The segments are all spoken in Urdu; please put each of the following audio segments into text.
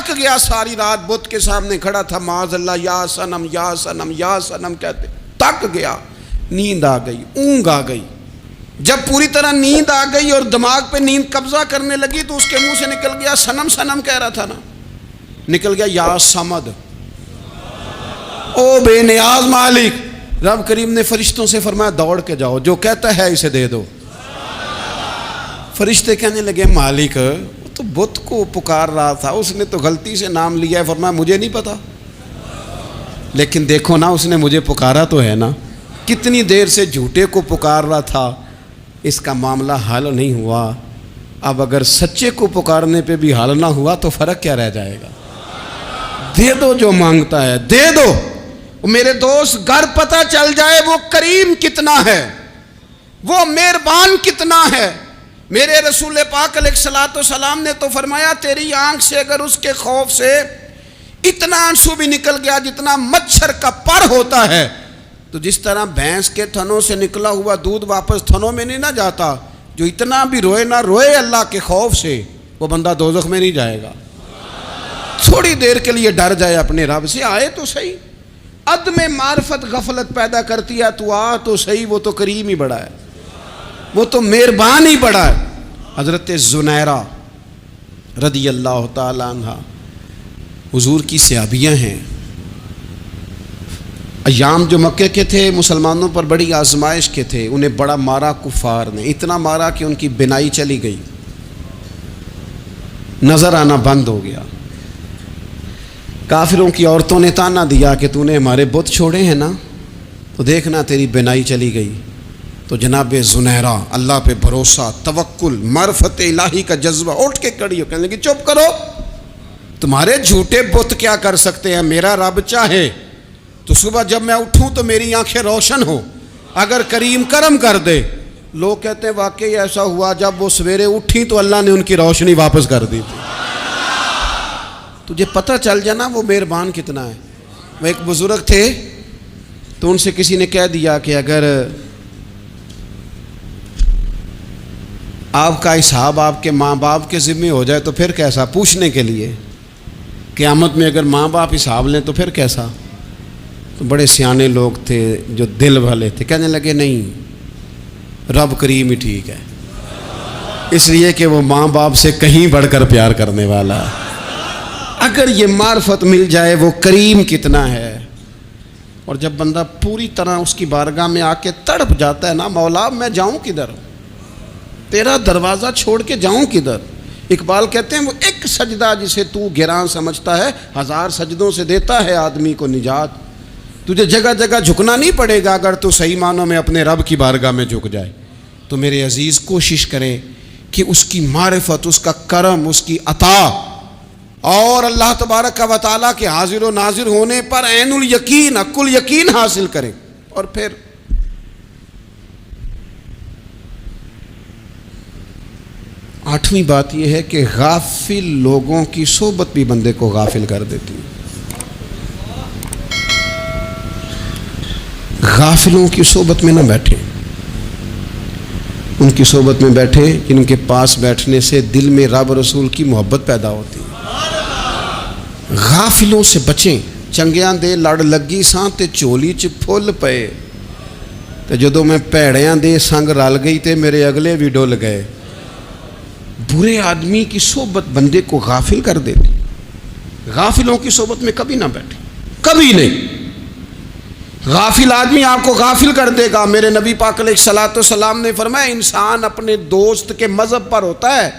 تک گیا، ساری رات بت کے سامنے کھڑا تھا، معاذ اللہ یا صنم یا صنم یا صنم کہتے، تک گیا، نیند آ گئی، اونگ آ گئی۔ جب پوری طرح نیند آ گئی اور دماغ پہ نیند قبضہ کرنے لگی تو اس کے منہ سے نکل گیا، صنم صنم کہہ رہا تھا نا، نکل گیا یا صمد، او بے نیاز مالک۔ رب کریم نے فرشتوں سے فرمایا دوڑ کے جاؤ، جو کہتا ہے اسے دے دو۔ فرشتے کہنے لگے مالک وہ تو بت کو پکار رہا تھا، اس نے تو غلطی سے نام لیا ہے۔ فرمایا مجھے نہیں پتا، لیکن دیکھو نا اس نے مجھے پکارا تو ہے نا، کتنی دیر سے جھوٹے کو پکار رہا تھا، اس کا معاملہ حل نہیں ہوا، اب اگر سچے کو پکارنے پہ بھی حل نہ ہوا تو فرق کیا رہ جائے گا؟ دے دو جو مانگتا ہے، دے دو۔ میرے دوست گھر پتہ چل جائے وہ کریم کتنا ہے، وہ مہربان کتنا ہے۔ میرے رسول پاک علیہ الصلوۃ والسلام نے تو فرمایا تیری آنکھ سے اگر اس کے خوف سے اتنا آنسو بھی نکل گیا جتنا مچھر کا پر ہوتا ہے، تو جس طرح بھینس کے تھنوں سے نکلا ہوا دودھ واپس تھنوں میں نہیں نہ جاتا، جو اتنا بھی روئے نہ روئے اللہ کے خوف سے، وہ بندہ دوزخ میں نہیں جائے گا۔ تھوڑی دیر کے لیے ڈر جائے اپنے رب سے، آئے تو صحیح۔ عدم معرفت غفلت پیدا کرتی ہے، تو آ تو صحیح، وہ تو کریم ہی بڑا ہے، وہ تو مہربان ہی بڑا ہے۔ حضرت زنیرہ رضی اللہ تعالی عنہ حضور کی صحابیاں ہیں۔ ایام جو مکے کے تھے مسلمانوں پر بڑی آزمائش کے تھے، انہیں بڑا مارا کفار نے، اتنا مارا کہ ان کی بینائی چلی گئی، نظر آنا بند ہو گیا۔ کافروں کی عورتوں نے تانا دیا کہ تو نے ہمارے بت چھوڑے ہیں نا، تو دیکھنا تیری بینائی چلی گئی۔ تو جناب زنیرہ اللہ پہ بھروسہ، توکل، معرفت الہی کا جذبہ، اٹھ کے کھڑی ہو کہنے لگی چپ کرو، تمہارے جھوٹے بت کیا کر سکتے ہیں، میرا رب چاہے تو صبح جب میں اٹھوں تو میری آنکھیں روشن ہو، اگر کریم کرم کر دے۔ لوگ کہتے ہیں واقعی ایسا ہوا، جب وہ سویرے اٹھی تو اللہ نے ان کی روشنی واپس کر دی تھی۔ تجھے پتہ چل جانا وہ مہربان کتنا ہے۔ وہ ایک بزرگ تھے تو ان سے کسی نے کہہ دیا کہ اگر آپ کا حساب آپ کے ماں باپ کے ذمہ ہو جائے تو پھر کیسا، پوچھنے کے لیے قیامت میں اگر ماں باپ حساب لیں تو پھر کیسا۔ تو بڑے سیانے لوگ تھے جو دل والے تھے، کہنے لگے نہیں، رب کریم ہی ٹھیک ہے، اس لیے کہ وہ ماں باپ سے کہیں بڑھ کر پیار کرنے والا ہے۔ اگر یہ معرفت مل جائے وہ کریم کتنا ہے۔ اور جب بندہ پوری طرح اس کی بارگاہ میں آ کے تڑپ جاتا ہے نا، مولا میں جاؤں کدھر، تیرا دروازہ چھوڑ کے جاؤں کدھر۔ اقبال کہتے ہیں وہ ایک سجدہ جسے تو گراں سمجھتا ہے، 1000 سجدوں سے دیتا ہے آدمی کو نجات۔ تجھے جگہ جگہ جھکنا نہیں پڑے گا اگر تو صحیح معنوں میں اپنے رب کی بارگاہ میں جھک جائے۔ تو میرے عزیز کوشش کریں کہ اس کی معرفت، اس کا کرم، اس کی عطا اور اللہ تبارک و تعالیٰ کے حاضر و ناظر ہونے پر عین الیقین، حق الیقین حاصل کریں۔ اور پھر 8ویں بات یہ ہے کہ غافل لوگوں کی صحبت بھی بندے کو غافل کر دیتی ہے۔ غافلوں کی صحبت میں نہ بیٹھیں، ان کی صحبت میں بیٹھیں جن کے پاس بیٹھنے سے دل میں رب رسول کی محبت پیدا ہوتی ہے۔ غافلوں سے بچیں۔ چنگیاں دے لڑ لگی ساں تے چولی چ پھل پئے، تے جدوں میں پیڑیاں دے سنگ رل گئی تے میرے اگلے بھی ڈول گئے۔ برے آدمی کی صحبت بندے کو غافل کر دیتی۔ غافلوں کی صحبت میں کبھی نہ بیٹھیں، کبھی نہیں۔ غافل آدمی آپ کو غافل کر دے گا۔ میرے نبی پاک علیہ الصلوۃ والسلام نے فرمایا انسان اپنے دوست کے مذہب پر ہوتا ہے۔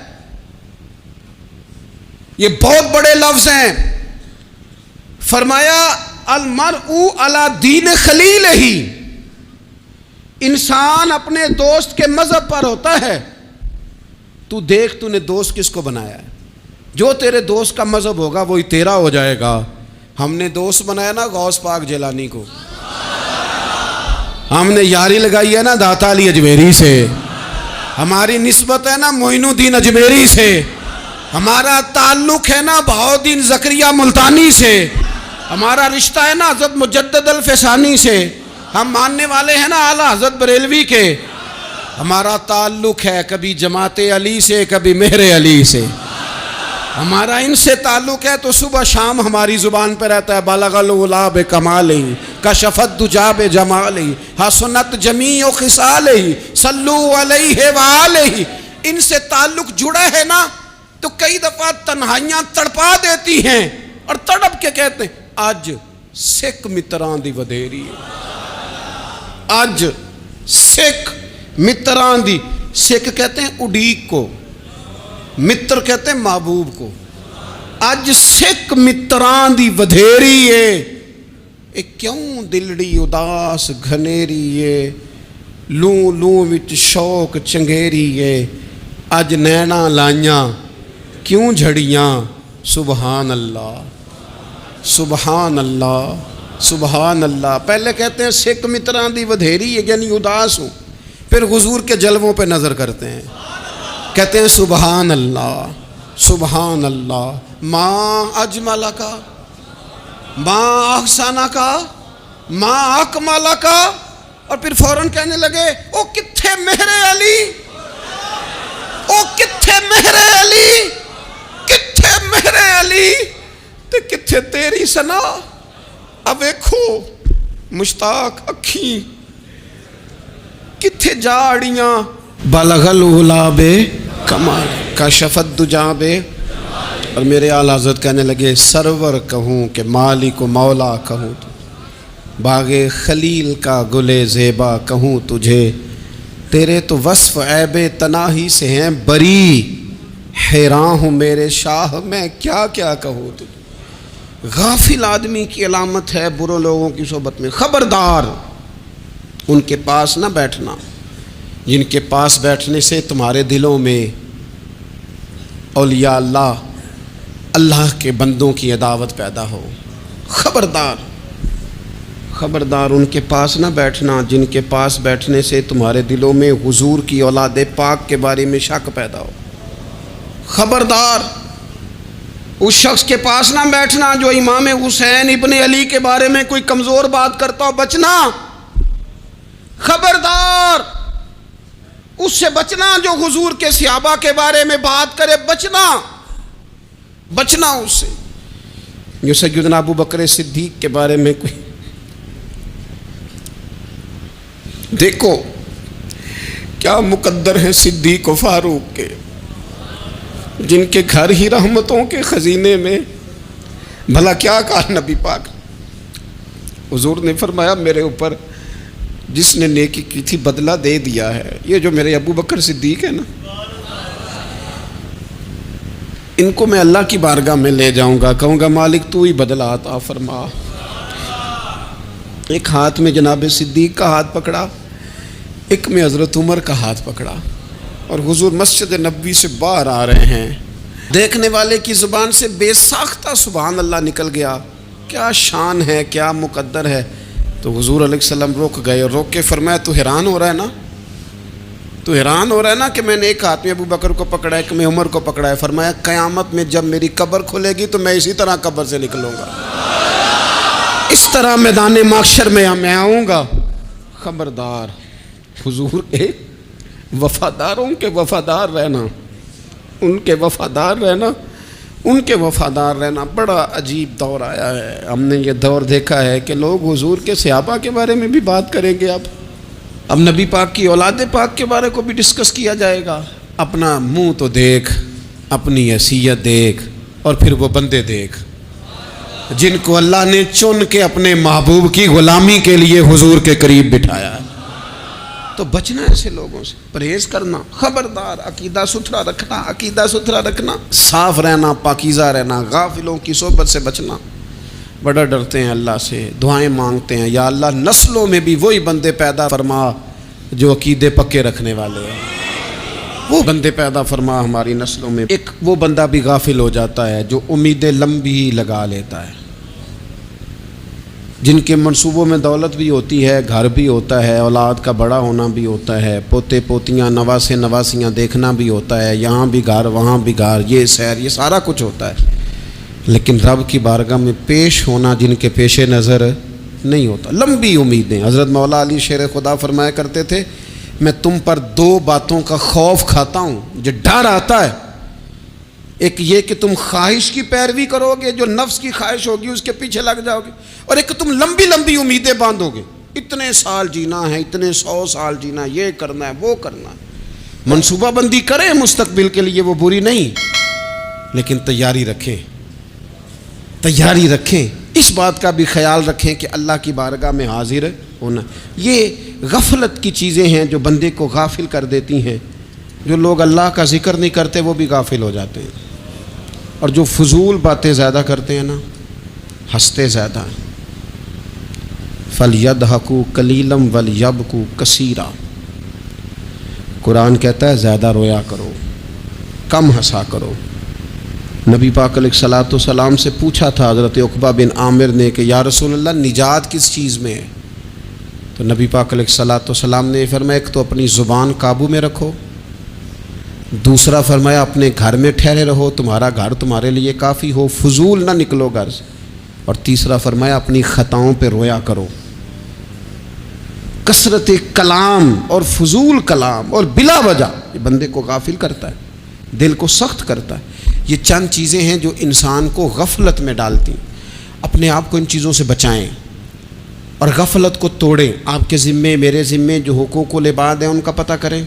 یہ بہت بڑے لفظ ہیں۔ فرمایا المرء علی دین خلیلہ، انسان اپنے دوست کے مذہب پر ہوتا ہے۔ تو دیکھ تو نے دوست کس کو بنایا ہے، جو تیرے دوست کا مذہب ہوگا وہی تیرا ہو جائے گا۔ ہم نے دوست بنایا نا غوث پاک جیلانی کو، ہم نے یاری لگائی ہے نا داتا علی اجمیری سے، ہماری نسبت ہے نا معین الدین اجمیری سے، ہمارا تعلق ہے نا بہاؤالدین زکریا ملتانی سے، ہمارا رشتہ ہے نا حضرت مجدد الفسانی سے، ہم ماننے والے ہیں نا اعلیٰ حضرت بریلوی کے، ہمارا تعلق ہے کبھی جماعت علی سے کبھی مہر علی سے، ہمارا ان سے تعلق ہے تو صبح شام ہماری زبان پہ رہتا ہے بالغ العلا بکمالہ کشفت دجا بجمالہ حسنت جمیع خصالہ صلو علیہ وآلہ. ان سے تعلق جڑا ہے نا تو کئی دفعہ تنہائیاں تڑپا دیتی ہیں اور تڑپ کے کہتے ہیں آج سکھ متران دی ودھیری ہے. آج سکھ متران دی. سکھ کہتے ہیں اڈیق کو, متر کہتے ہیں محبوب کو. اج سکھ متران دی ودھیری ہے. اے کیوں دلڑی اداس گھنیری ہے, لوں لوں وچ شوق چنگیری ہے. اج نینا لائیاں کیوں جھڑیاں, سبحان اللہ سبحان اللہ سبحان اللہ. پہلے کہتے ہیں سکھ متران دی ودھیری ہے یعنی اداس ہوں, پھر حضور کے جلووں پہ نظر کرتے ہیں, کہتے ہیں سبحان اللہ سبحان اللہ. ماں اجمل کا, ماں احسانہ کا, ماں اکمل کا, اور پھر فوراً کہنے لگے او کتھے مہر علی, او کتھے مہر علی, کتھے مہر علی تے کتھے تیری سنا. اب ویکھو مشتاق اکھیں کتھے جاڑیاں بالغ العلا بے کمال کشفت دجا بے. اور میرے اعلیٰ حضرت کہنے لگے سرور کہوں کہ مالک و مولا کہوں, تو باغ خلیل کا گلے زیبا کہوں تجھے, تیرے تو وصف عیب تناہی سے ہیں بری, حیران ہوں میرے شاہ میں کیا کیا کہوں تجھے. غافل آدمی کی علامت ہے برے لوگوں کی صحبت میں. خبردار ان کے پاس نہ بیٹھنا جن کے پاس بیٹھنے سے تمہارے دلوں میں اولیاء اللہ اللہ کے بندوں کی عداوت پیدا ہو. خبردار خبردار ان کے پاس نہ بیٹھنا جن کے پاس بیٹھنے سے تمہارے دلوں میں حضور کی اولاد پاک کے بارے میں شک پیدا ہو. خبردار اس شخص کے پاس نہ بیٹھنا جو امام حسین ابن علی کے بارے میں کوئی کمزور بات کرتا ہو, بچنا. خبردار اس سے بچنا جو حضور کے صحابہ کے بارے میں بات کرے, بچنا بچنا اس سے. جو سیدنا ابو بکر صدیق کے بارے میں کوئی, دیکھو کیا مقدر ہیں صدیق و فاروق کے, جن کے گھر ہی رحمتوں کے خزینے میں. بھلا کیا کہا نبی پاک, حضور نے فرمایا میرے اوپر جس نے نیکی کی تھی بدلہ دے دیا ہے. یہ جو میرے ابو بکر صدیق ہے نا, ان کو میں اللہ کی بارگاہ میں لے جاؤں گا, کہوں گا مالک تو ہی بدلہ عطا فرما. ایک ہاتھ میں جناب صدیق کا ہاتھ پکڑا, ایک میں حضرت عمر کا ہاتھ پکڑا, اور حضور مسجد نبوی سے باہر آ رہے ہیں. دیکھنے والے کی زبان سے بے ساختہ سبحان اللہ نکل گیا. کیا شان ہے, کیا مقدر ہے. تو حضور علیہ السلام رک گئے اور روک کے فرمایا تو حیران ہو رہا ہے نا, تو حیران ہو رہا ہے نا کہ میں نے ایک ہاتھ میں ابو بکر کو پکڑا ہے, ایک میں عمر کو پکڑا ہے. فرمایا قیامت میں جب میری قبر کھلے گی تو میں اسی طرح قبر سے نکلوں گا, اس طرح میدان محشر میں میں آؤں گا. خبردار حضور کے وفاداروں کے وفادار رہنا, ان کے وفادار رہنا, ان کے وفادار رہنا. بڑا عجیب دور آیا ہے. ہم نے یہ دور دیکھا ہے کہ لوگ حضور کے صحابہ کے بارے میں بھی بات کریں گے. اب نبی پاک کی اولاد پاک کے بارے کو بھی ڈسکس کیا جائے گا. اپنا منہ تو دیکھ, اپنی حیثیت دیکھ, اور پھر وہ بندے دیکھ جن کو اللہ نے چن کے اپنے محبوب کی غلامی کے لیے حضور کے قریب بٹھایا ہے. تو بچنا ایسے لوگوں سے, پرہیز کرنا. خبردار عقیدہ ستھرا رکھنا, عقیدہ ستھرا رکھنا, صاف رہنا, پاکیزہ رہنا, غافلوں کی صحبت سے بچنا. بڑا ڈرتے ہیں اللہ سے, دعائیں مانگتے ہیں یا اللہ نسلوں میں بھی وہی بندے پیدا فرما جو عقیدے پکے رکھنے والے ہیں. وہ بندے پیدا فرما ہماری نسلوں میں. ایک وہ بندہ بھی غافل ہو جاتا ہے جو امیدیں لمبی ہی لگا لیتا ہے, جن کے منصوبوں میں دولت بھی ہوتی ہے, گھر بھی ہوتا ہے, اولاد کا بڑا ہونا بھی ہوتا ہے, پوتے پوتیاں نواسے نواسیاں دیکھنا بھی ہوتا ہے, یہاں بھی گھر وہاں بھی گھر, یہ سیر, یہ سارا کچھ ہوتا ہے. لیکن رب کی بارگاہ میں پیش ہونا جن کے پیش نظر نہیں ہوتا. لمبی امیدیں. حضرت مولا علی شیر خدا فرمایا کرتے تھے میں تم پر دو باتوں کا خوف کھاتا ہوں. جو ڈر آتا ہے ایک یہ کہ تم خواہش کی پیروی کرو گے، جو نفس کی خواہش ہوگی اس کے پیچھے لگ جاؤ گے، اور ایک تم لمبی لمبی امیدیں باندھو گے، اتنے سال جینا ہے، اتنے 100 سال جینا ہے، یہ کرنا ہے، وہ کرنا ہے۔ منصوبہ بندی کریں مستقبل کے لیے، وہ بری نہیں، لیکن تیاری رکھیں، تیاری رکھیں، اس بات کا بھی خیال رکھیں کہ اللہ کی بارگاہ میں حاضر ہونا۔ یہ غفلت کی چیزیں ہیں جو بندے کو غافل کر دیتی ہیں۔ جو لوگ اللہ کا ذکر نہیں کرتے وہ بھی غافل ہو جاتے ہیں، اور جو فضول باتیں زیادہ کرتے ہیں نا، ہنستے زیادہ ہیں۔ فَلْيَضْحَكُوا قَلِيلًا وَلْيَبْكُوا كَثِيرًا، قرآن کہتا ہے زیادہ رویا کرو، کم ہنسا کرو۔ نبی پاک علیہ الصلوۃ والسلام سے پوچھا تھا حضرت عقبہ بن عامر نے کہ یا رسول اللہ نجات کس چیز میں ہے؟ تو نبی پاک علیہ الصلوۃ والسلام نے فرمایا ایک تو اپنی زبان قابو میں رکھو، دوسرا فرمایا اپنے گھر میں ٹھہرے رہو، تمہارا گھر تمہارے لیے کافی ہو، فضول نہ نکلو گھر سے، اور تیسرا فرمایا اپنی خطاؤں پہ رویا کرو۔ کثرت کلام اور فضول کلام اور بلا وجہ یہ بندے کو غافل کرتا ہے، دل کو سخت کرتا ہے۔ یہ چند چیزیں ہیں جو انسان کو غفلت میں ڈالتی ہیں۔ اپنے آپ کو ان چیزوں سے بچائیں اور غفلت کو توڑیں۔ آپ کے ذمے، میرے ذمے جو حقوق العباد ہیں ان کا پتہ کریں،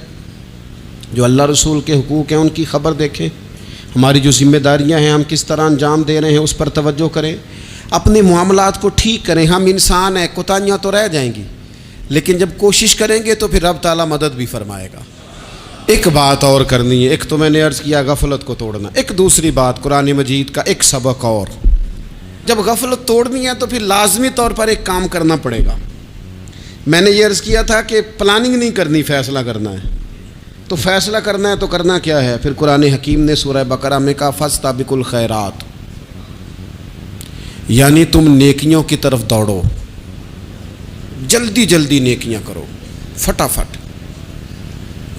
جو اللہ رسول کے حقوق ہیں ان کی خبر دیکھیں، ہماری جو ذمہ داریاں ہیں ہم کس طرح انجام دے رہے ہیں اس پر توجہ کریں، اپنے معاملات کو ٹھیک کریں۔ ہم انسان ہیں، کوتاہیاں تو رہ جائیں گی، لیکن جب کوشش کریں گے تو پھر رب تعالیٰ مدد بھی فرمائے گا۔ ایک بات اور کرنی ہے، ایک تو میں نے عرض کیا غفلت کو توڑنا، ایک دوسری بات قرآن مجید کا ایک سبق اور، جب غفلت توڑنی ہے تو پھر لازمی طور پر ایک کام کرنا پڑے گا۔ میں نے یہ عرض کیا تھا کہ پلاننگ نہیں کرنی، فیصلہ کرنا ہے۔ تو فیصلہ کرنا ہے تو کرنا کیا ہے؟ پھر قرآن حکیم نے سورہ بقرہ میں کہا فاستبقوا الخیرات، یعنی تم نیکیوں کی طرف دوڑو، جلدی جلدی نیکیاں کرو، فٹافٹ،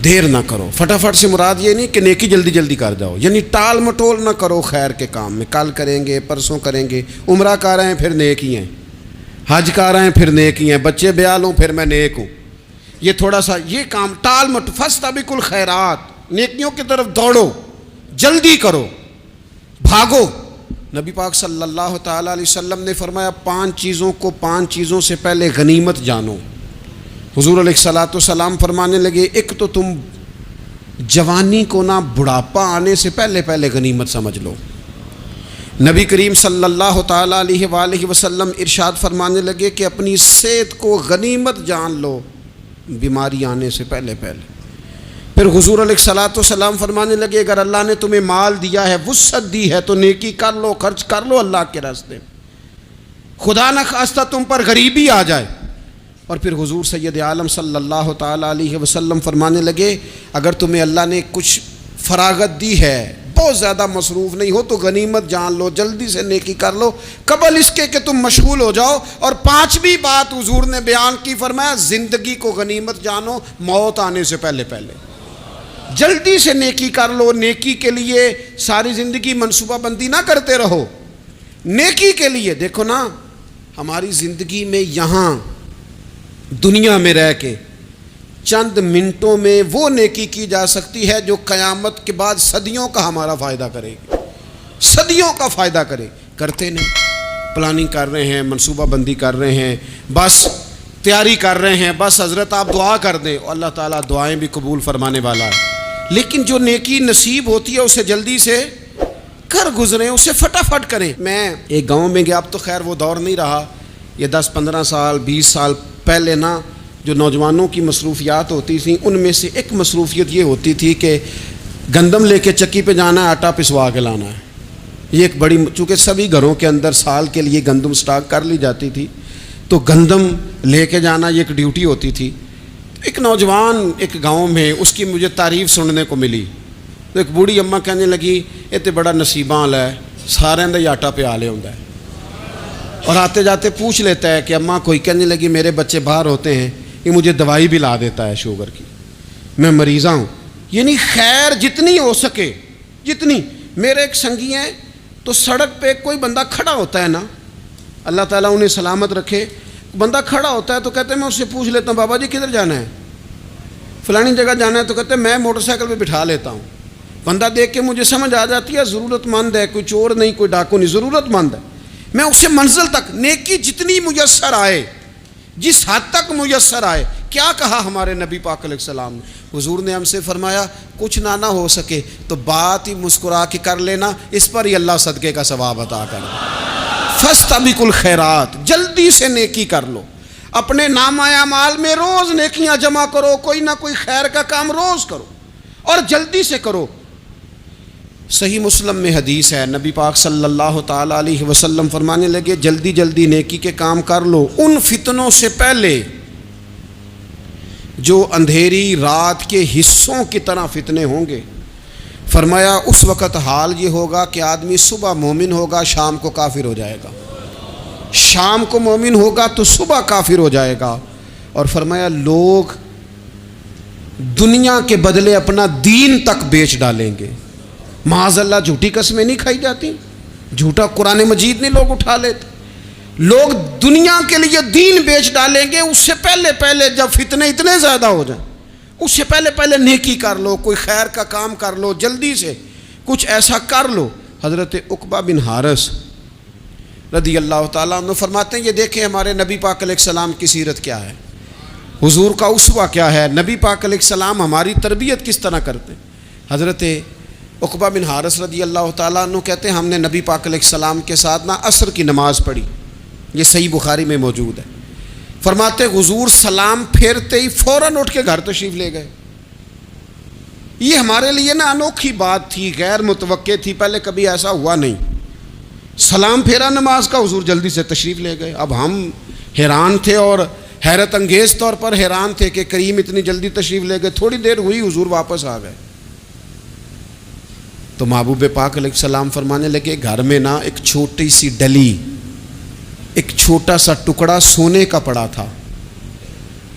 دیر نہ کرو۔ فٹافٹ سے مراد یہ نہیں کہ نیکی جلدی جلدی کر جاؤ، یعنی ٹال مٹول نہ کرو خیر کے کام میں، کل کریں گے، پرسوں کریں گے، عمرہ کر رہے ہیں پھر نیکی ہیں، حج کر رہے ہیں پھر نیکی ہیں، بچے بیال ہوں پھر میں نیک ہوں۔ یہ تھوڑا سا یہ کام ٹال مٹ، فاستبقوا الخیرات، نیکیوں کی طرف دوڑو، جلدی کرو، بھاگو۔ نبی پاک صلی اللہ تعالیٰ علیہ وسلم نے فرمایا 5 چیزوں کو 5 چیزوں سے پہلے غنیمت جانو۔ حضور علیہ الصلوۃ والسلام فرمانے لگے ایک تو تم جوانی کو نہ بڑھاپا آنے سے پہلے پہلے غنیمت سمجھ لو۔ نبی کریم صلی اللہ تعالیٰ علیہ وآلہ وسلم ارشاد فرمانے لگے کہ اپنی صحت کو غنیمت جان لو بیماری آنے سے پہلے پہلے۔ پھر حضور علیہ الصلوۃ والسلام فرمانے لگے اگر اللہ نے تمہیں مال دیا ہے، وسعت دی ہے، تو نیکی کر لو، خرچ کر لو اللہ کے راستے میں، خدا نہ خواستہ تم پر غریبی آ جائے۔ اور پھر حضور سید عالم صلی اللہ تعالیٰ علیہ وسلم فرمانے لگے اگر تمہیں اللہ نے کچھ فراغت دی ہے، بہت زیادہ مصروف نہیں ہو، تو غنیمت جان لو، جلدی سے نیکی کر لو قبل اس کے کہ تم مشغول ہو جاؤ۔ اور 5ویں بات حضور نے بیان کی، فرمایا زندگی کو غنیمت جانو موت آنے سے پہلے پہلے، جلدی سے نیکی کر لو۔ نیکی کے لیے ساری زندگی منصوبہ بندی نہ کرتے رہو، نیکی کے لیے دیکھو نا، ہماری زندگی میں یہاں دنیا میں رہ کے چند منٹوں میں وہ نیکی کی جا سکتی ہے جو قیامت کے بعد صدیوں کا ہمارا فائدہ کرے گی، صدیوں کا فائدہ کرتے نہیں۔ پلاننگ کر رہے ہیں، منصوبہ بندی کر رہے ہیں، بس تیاری کر رہے ہیں، بس حضرت آپ دعا کر دیں، اللہ تعالیٰ دعائیں بھی قبول فرمانے والا ہے۔ لیکن جو نیکی نصیب ہوتی ہے اسے جلدی سے کر گزریں، اسے فٹافٹ کریں۔ میں ایک گاؤں میں گیا، اب تو خیر وہ دور نہیں رہا، یہ 10-15 سال 20 سال پہلے نا جو نوجوانوں کی مصروفیات ہوتی تھیں ان میں سے ایک مصروفیت یہ ہوتی تھی کہ گندم لے کے چکی پہ جانا ہے، آٹا پسوا کے لانا ہے۔ یہ ایک بڑی، چونکہ سبھی گھروں کے اندر سال کے لیے گندم سٹاک کر لی جاتی تھی، تو گندم لے کے جانا یہ ایک ڈیوٹی ہوتی تھی۔ ایک نوجوان ایک گاؤں میں، اس کی مجھے تعریف سننے کو ملی، تو ایک بوڑھی اماں کہنے لگی یہ تو بڑا نصیباں والا ہے، سارے دا ہی آٹا پہ آ لے ہوندا ہے، اور آتے جاتے پوچھ لیتا ہے کہ اماں کوئی، کہنے لگی میرے بچے باہر ہوتے ہیں، یہ مجھے دوائی بھی لا دیتا ہے شوگر کی، میں مریضہ ہوں۔ یعنی خیر جتنی ہو سکے، جتنی۔ میرے ایک سنگی ہیں، تو سڑک پہ کوئی بندہ کھڑا ہوتا ہے نا، اللہ تعالیٰ انہیں سلامت رکھے، بندہ کھڑا ہوتا ہے تو کہتے ہیں میں اس سے پوچھ لیتا ہوں بابا جی کدھر جانا ہے، فلانی جگہ جانا ہے، تو کہتے ہیں میں موٹر سائیکل پہ بٹھا لیتا ہوں، بندہ دیکھ کے مجھے سمجھ آ جاتی ہے ضرورت مند ہے، کوئی چور نہیں، کوئی ڈاکو نہیں، ضرورت مند ہے، میں اسے منزل تک نیکی جتنی میسر آئے، جس حد تک میسر آئے. کیا کہا ہمارے نبی پاک علیہ السلام نے؟ حضور نے ہم سے فرمایا کچھ نہ ہو سکے تو بات ہی مسکرا کے کر لینا، اس پر ہی اللہ صدقے کا ثواب عطا کر. فاستبقوا الخیرات، جلدی سے نیکی کر لو. اپنے نامہ اعمال میں روز نیکیاں جمع کرو، کوئی نہ کوئی خیر کا کام روز کرو اور جلدی سے کرو. صحیح مسلم میں حدیث ہے، نبی پاک صلی اللہ تعالی علیہ وسلم فرمانے لگے جلدی جلدی نیکی کے کام کر لو ان فتنوں سے پہلے جو اندھیری رات کے حصوں کی طرح فتنے ہوں گے. فرمایا اس وقت حال یہ ہوگا کہ آدمی صبح مومن ہوگا، شام کو کافر ہو جائے گا، شام کو مومن ہوگا تو صبح کافر ہو جائے گا. اور فرمایا لوگ دنیا کے بدلے اپنا دین تک بیچ ڈالیں گے. معاذ اللہ جھوٹی قسمیں نہیں کھائی جاتی، جھوٹا قرآن مجید نہیں لوگ اٹھا لیتے. لوگ دنیا کے لیے دین بیچ ڈالیں گے. اس سے پہلے جب فتنے اتنے زیادہ ہو جائیں، اس سے پہلے نیکی کر لو، کوئی خیر کا کام کر لو، جلدی سے کچھ ایسا کر لو. حضرت عقبہ بن حارث رضی اللہ تعالیٰ عنہ فرماتے ہیں یہ دیکھیں ہمارے نبی پاک علیہ السلام کی سیرت کیا ہے، حضور کا اسوہ کیا ہے، نبی پاک علیہ السلام ہماری تربیت کس طرح کرتے ہیں. حضرت عقبہ بن حارث رضی اللہ تعالیٰ عنہ کہتے ہیں ہم نے نبی پاک علیہ السلام کے ساتھ عصر کی نماز پڑھی، یہ صحیح بخاری میں موجود ہے. فرماتے حضور سلام پھیرتے ہی فوراً اٹھ کے گھر تشریف لے گئے. یہ ہمارے لیے انوکھی بات تھی، غیر متوقع تھی، پہلے کبھی ایسا ہوا نہیں. سلام پھیرا نماز کا، حضور جلدی سے تشریف لے گئے. اب ہم حیران تھے اور حیرت انگیز طور پر حیران تھے کہ کریم اتنی جلدی تشریف لے گئے. تھوڑی دیر ہوئی حضور واپس آ گئے تو محبوب پاک علیہ السلام فرمانے لگے گھر میں ایک چھوٹی سی ڈلی، ایک چھوٹا سا ٹکڑا سونے کا پڑا تھا،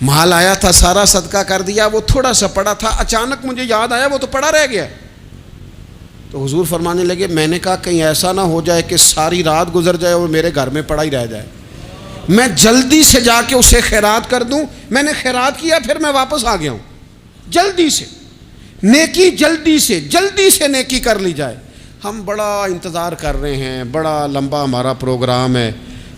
مال آیا تھا سارا صدقہ کر دیا، وہ تھوڑا سا پڑا تھا، اچانک مجھے یاد آیا وہ تو پڑا رہ گیا. تو حضور فرمانے لگے میں نے کہا کہیں ایسا نہ ہو جائے کہ ساری رات گزر جائے اور میرے گھر میں پڑا ہی رہ جائے، میں جلدی سے جا کے اسے خیرات کر دوں. میں نے خیرات کیا پھر میں واپس آ گیا ہوں. جلدی سے نیکی، جلدی سے نیکی کر لی جائے. ہم بڑا انتظار کر رہے ہیں، بڑا لمبا ہمارا پروگرام ہے،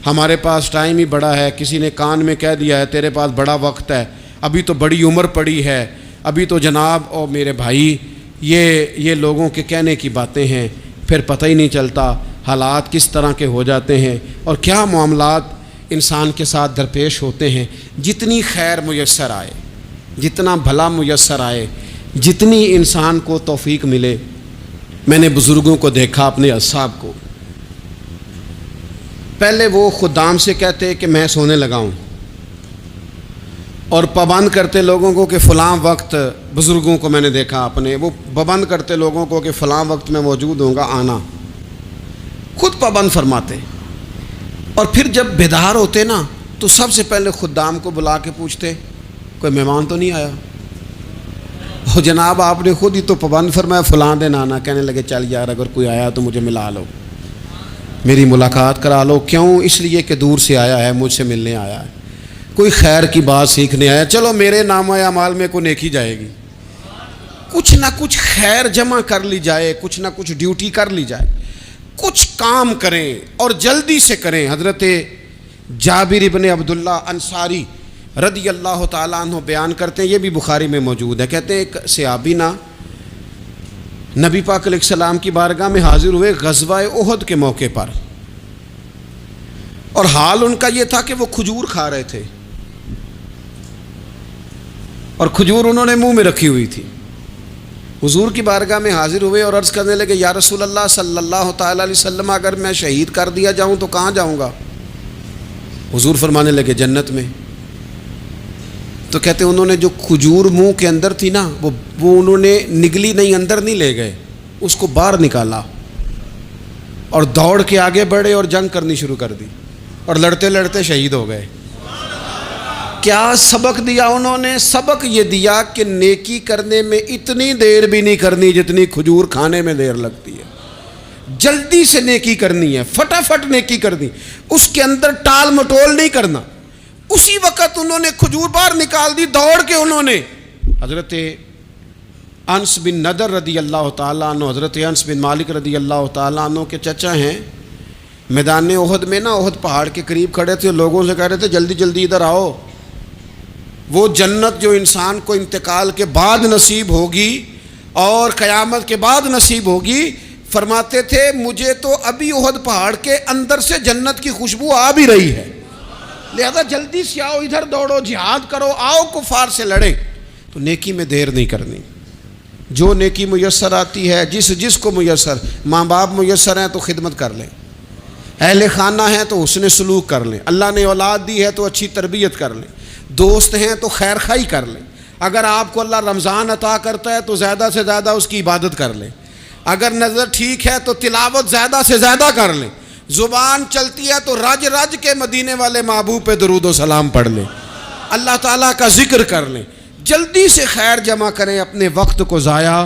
ہمارے پاس ٹائم ہی بڑا ہے، کسی نے کان میں کہہ دیا ہے تیرے پاس بڑا وقت ہے، ابھی تو بڑی عمر پڑی ہے، ابھی تو جناب اور میرے بھائی یہ لوگوں کے کہنے کی باتیں ہیں، پھر پتہ ہی نہیں چلتا حالات کس طرح کے ہو جاتے ہیں اور کیا معاملات انسان کے ساتھ درپیش ہوتے ہیں. جتنی خیر میسر آئے، جتنا بھلا میسر آئے، جتنی انسان کو توفیق ملے. میں نے بزرگوں کو دیکھا، اپنے اصحاب کو، پہلے وہ خدام سے کہتے کہ میں سونے لگا ہوں اور پابند کرتے لوگوں کو کہ فلاں وقت، بزرگوں کو میں نے دیکھا اپنے، وہ پابند کرتے لوگوں کو کہ فلاں وقت میں موجود ہوں گا آنا، خود پابند فرماتے. اور پھر جب بیدار ہوتے تو سب سے پہلے خدام کو بلا کے پوچھتے کوئی مہمان تو نہیں آیا؟ وہ جناب آپ نے خود ہی تو پابند فرمایا فلاں دن آنا. کہنے لگے چل یار اگر کوئی آیا تو مجھے ملا لو، میری ملاقات کرا لو. کیوں؟ اس لیے کہ دور سے آیا ہے، مجھ سے ملنے آیا ہے، کوئی خیر کی بات سیکھنے آیا. چلو میرے نامہ اعمال میں کوئی نیکی جائے گی، کچھ نہ کچھ خیر جمع کر لی جائے، کچھ نہ کچھ ڈیوٹی کر لی جائے، کچھ کام کریں اور جلدی سے کریں. حضرت جابر ابن عبداللہ انصاری رضی اللہ تعالیٰ عنہ بیان کرتے ہیں، یہ بھی بخاری میں موجود ہے. کہتے ہیں ایک صحابی نبی پاک علیہ السلام کی بارگاہ میں حاضر ہوئے غزوہ احد کے موقع پر، اور حال ان کا یہ تھا کہ وہ کھجور کھا رہے تھے اور کھجور انہوں نے منہ میں رکھی ہوئی تھی. حضور کی بارگاہ میں حاضر ہوئے اور عرض کرنے لگے یا رسول اللہ صلی اللہ تعالی علیہ وسلم اگر میں شہید کر دیا جاؤں تو کہاں جاؤں گا؟ حضور فرمانے لگے جنت میں. تو کہتے انہوں نے جو کھجور منہ کے اندر تھی وہ انہوں نے نگلی نہیں، اندر نہیں لے گئے، اس کو باہر نکالا اور دوڑ کے آگے بڑھے اور جنگ کرنی شروع کر دی اور لڑتے لڑتے شہید ہو گئے. کیا سبق دیا انہوں نے؟ سبق یہ دیا کہ نیکی کرنے میں اتنی دیر بھی نہیں کرنی جتنی کھجور کھانے میں دیر لگتی ہے. جلدی سے نیکی کرنی ہے، فٹافٹ نیکی کرنی، اس کے اندر ٹال مٹول نہیں کرنا. اسی وقت انہوں نے کھجور باہر نکال دی، دوڑ کے انہوں نے حضرت انس بن نضر رضی اللہ تعالیٰ عنہ، حضرت انس بن مالک رضی اللہ تعالیٰ عنہ کے چچا ہیں، میدان احد میں نا، احد پہاڑ کے قریب کھڑے تھے، لوگوں سے کہہ رہے تھے جلدی جلدی ادھر آؤ، وہ جنت جو انسان کو انتقال کے بعد نصیب ہوگی اور قیامت کے بعد نصیب ہوگی، فرماتے تھے مجھے تو ابھی احد پہاڑ کے اندر سے جنت کی خوشبو آ بھی رہی ہے، لہذا جلدی سے آؤ، ادھر دوڑو، جہاد کرو، آؤ کفار سے لڑیں۔ تو نیکی میں دیر نہیں کرنی، جو نیکی میسر آتی ہے، جس کو میسر، ماں باپ میسر ہیں تو خدمت کر لیں، اہل خانہ ہیں تو حسن سلوک کر لیں، اللہ نے اولاد دی ہے تو اچھی تربیت کر لیں، دوست ہیں تو خیر خواہی کر لیں، اگر آپ کو اللہ رمضان عطا کرتا ہے تو زیادہ سے زیادہ اس کی عبادت کر لیں، اگر نظر ٹھیک ہے تو تلاوت زیادہ سے زیادہ کر لیں، زبان چلتی ہے تو رج رج کے مدینے والے محبوب پہ درود و سلام پڑھ لیں، اللہ تعالیٰ کا ذکر کر لیں، جلدی سے خیر جمع کریں، اپنے وقت کو ضائع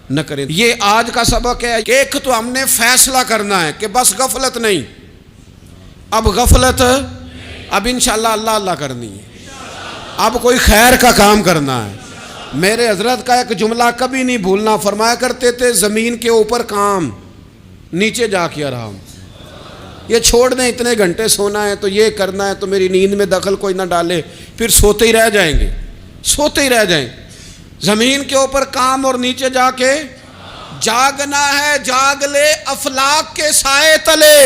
نہ کریں۔ یہ آج کا سبق ہے کہ ایک تو ہم نے فیصلہ کرنا ہے کہ بس غفلت نہیں، اب غفلت، اب انشاءاللہ اللہ اللہ کرنی ہے، اب کوئی خیر کا کام کرنا ہے۔ میرے حضرت کا ایک جملہ کبھی نہیں بھولنا، فرمایا کرتے تھے زمین کے اوپر کام، نیچے جا کے آرام، یہ چھوڑ دیں اتنے گھنٹے سونا ہے تو یہ کرنا ہے تو میری نیند میں دخل کوئی نہ ڈالے، پھر سوتے ہی رہ جائیں گے، سوتے ہی رہ جائیں۔ زمین کے اوپر کام اور نیچے جا کے جاگنا ہے، جاگ لے افلاک کے سائے تلے،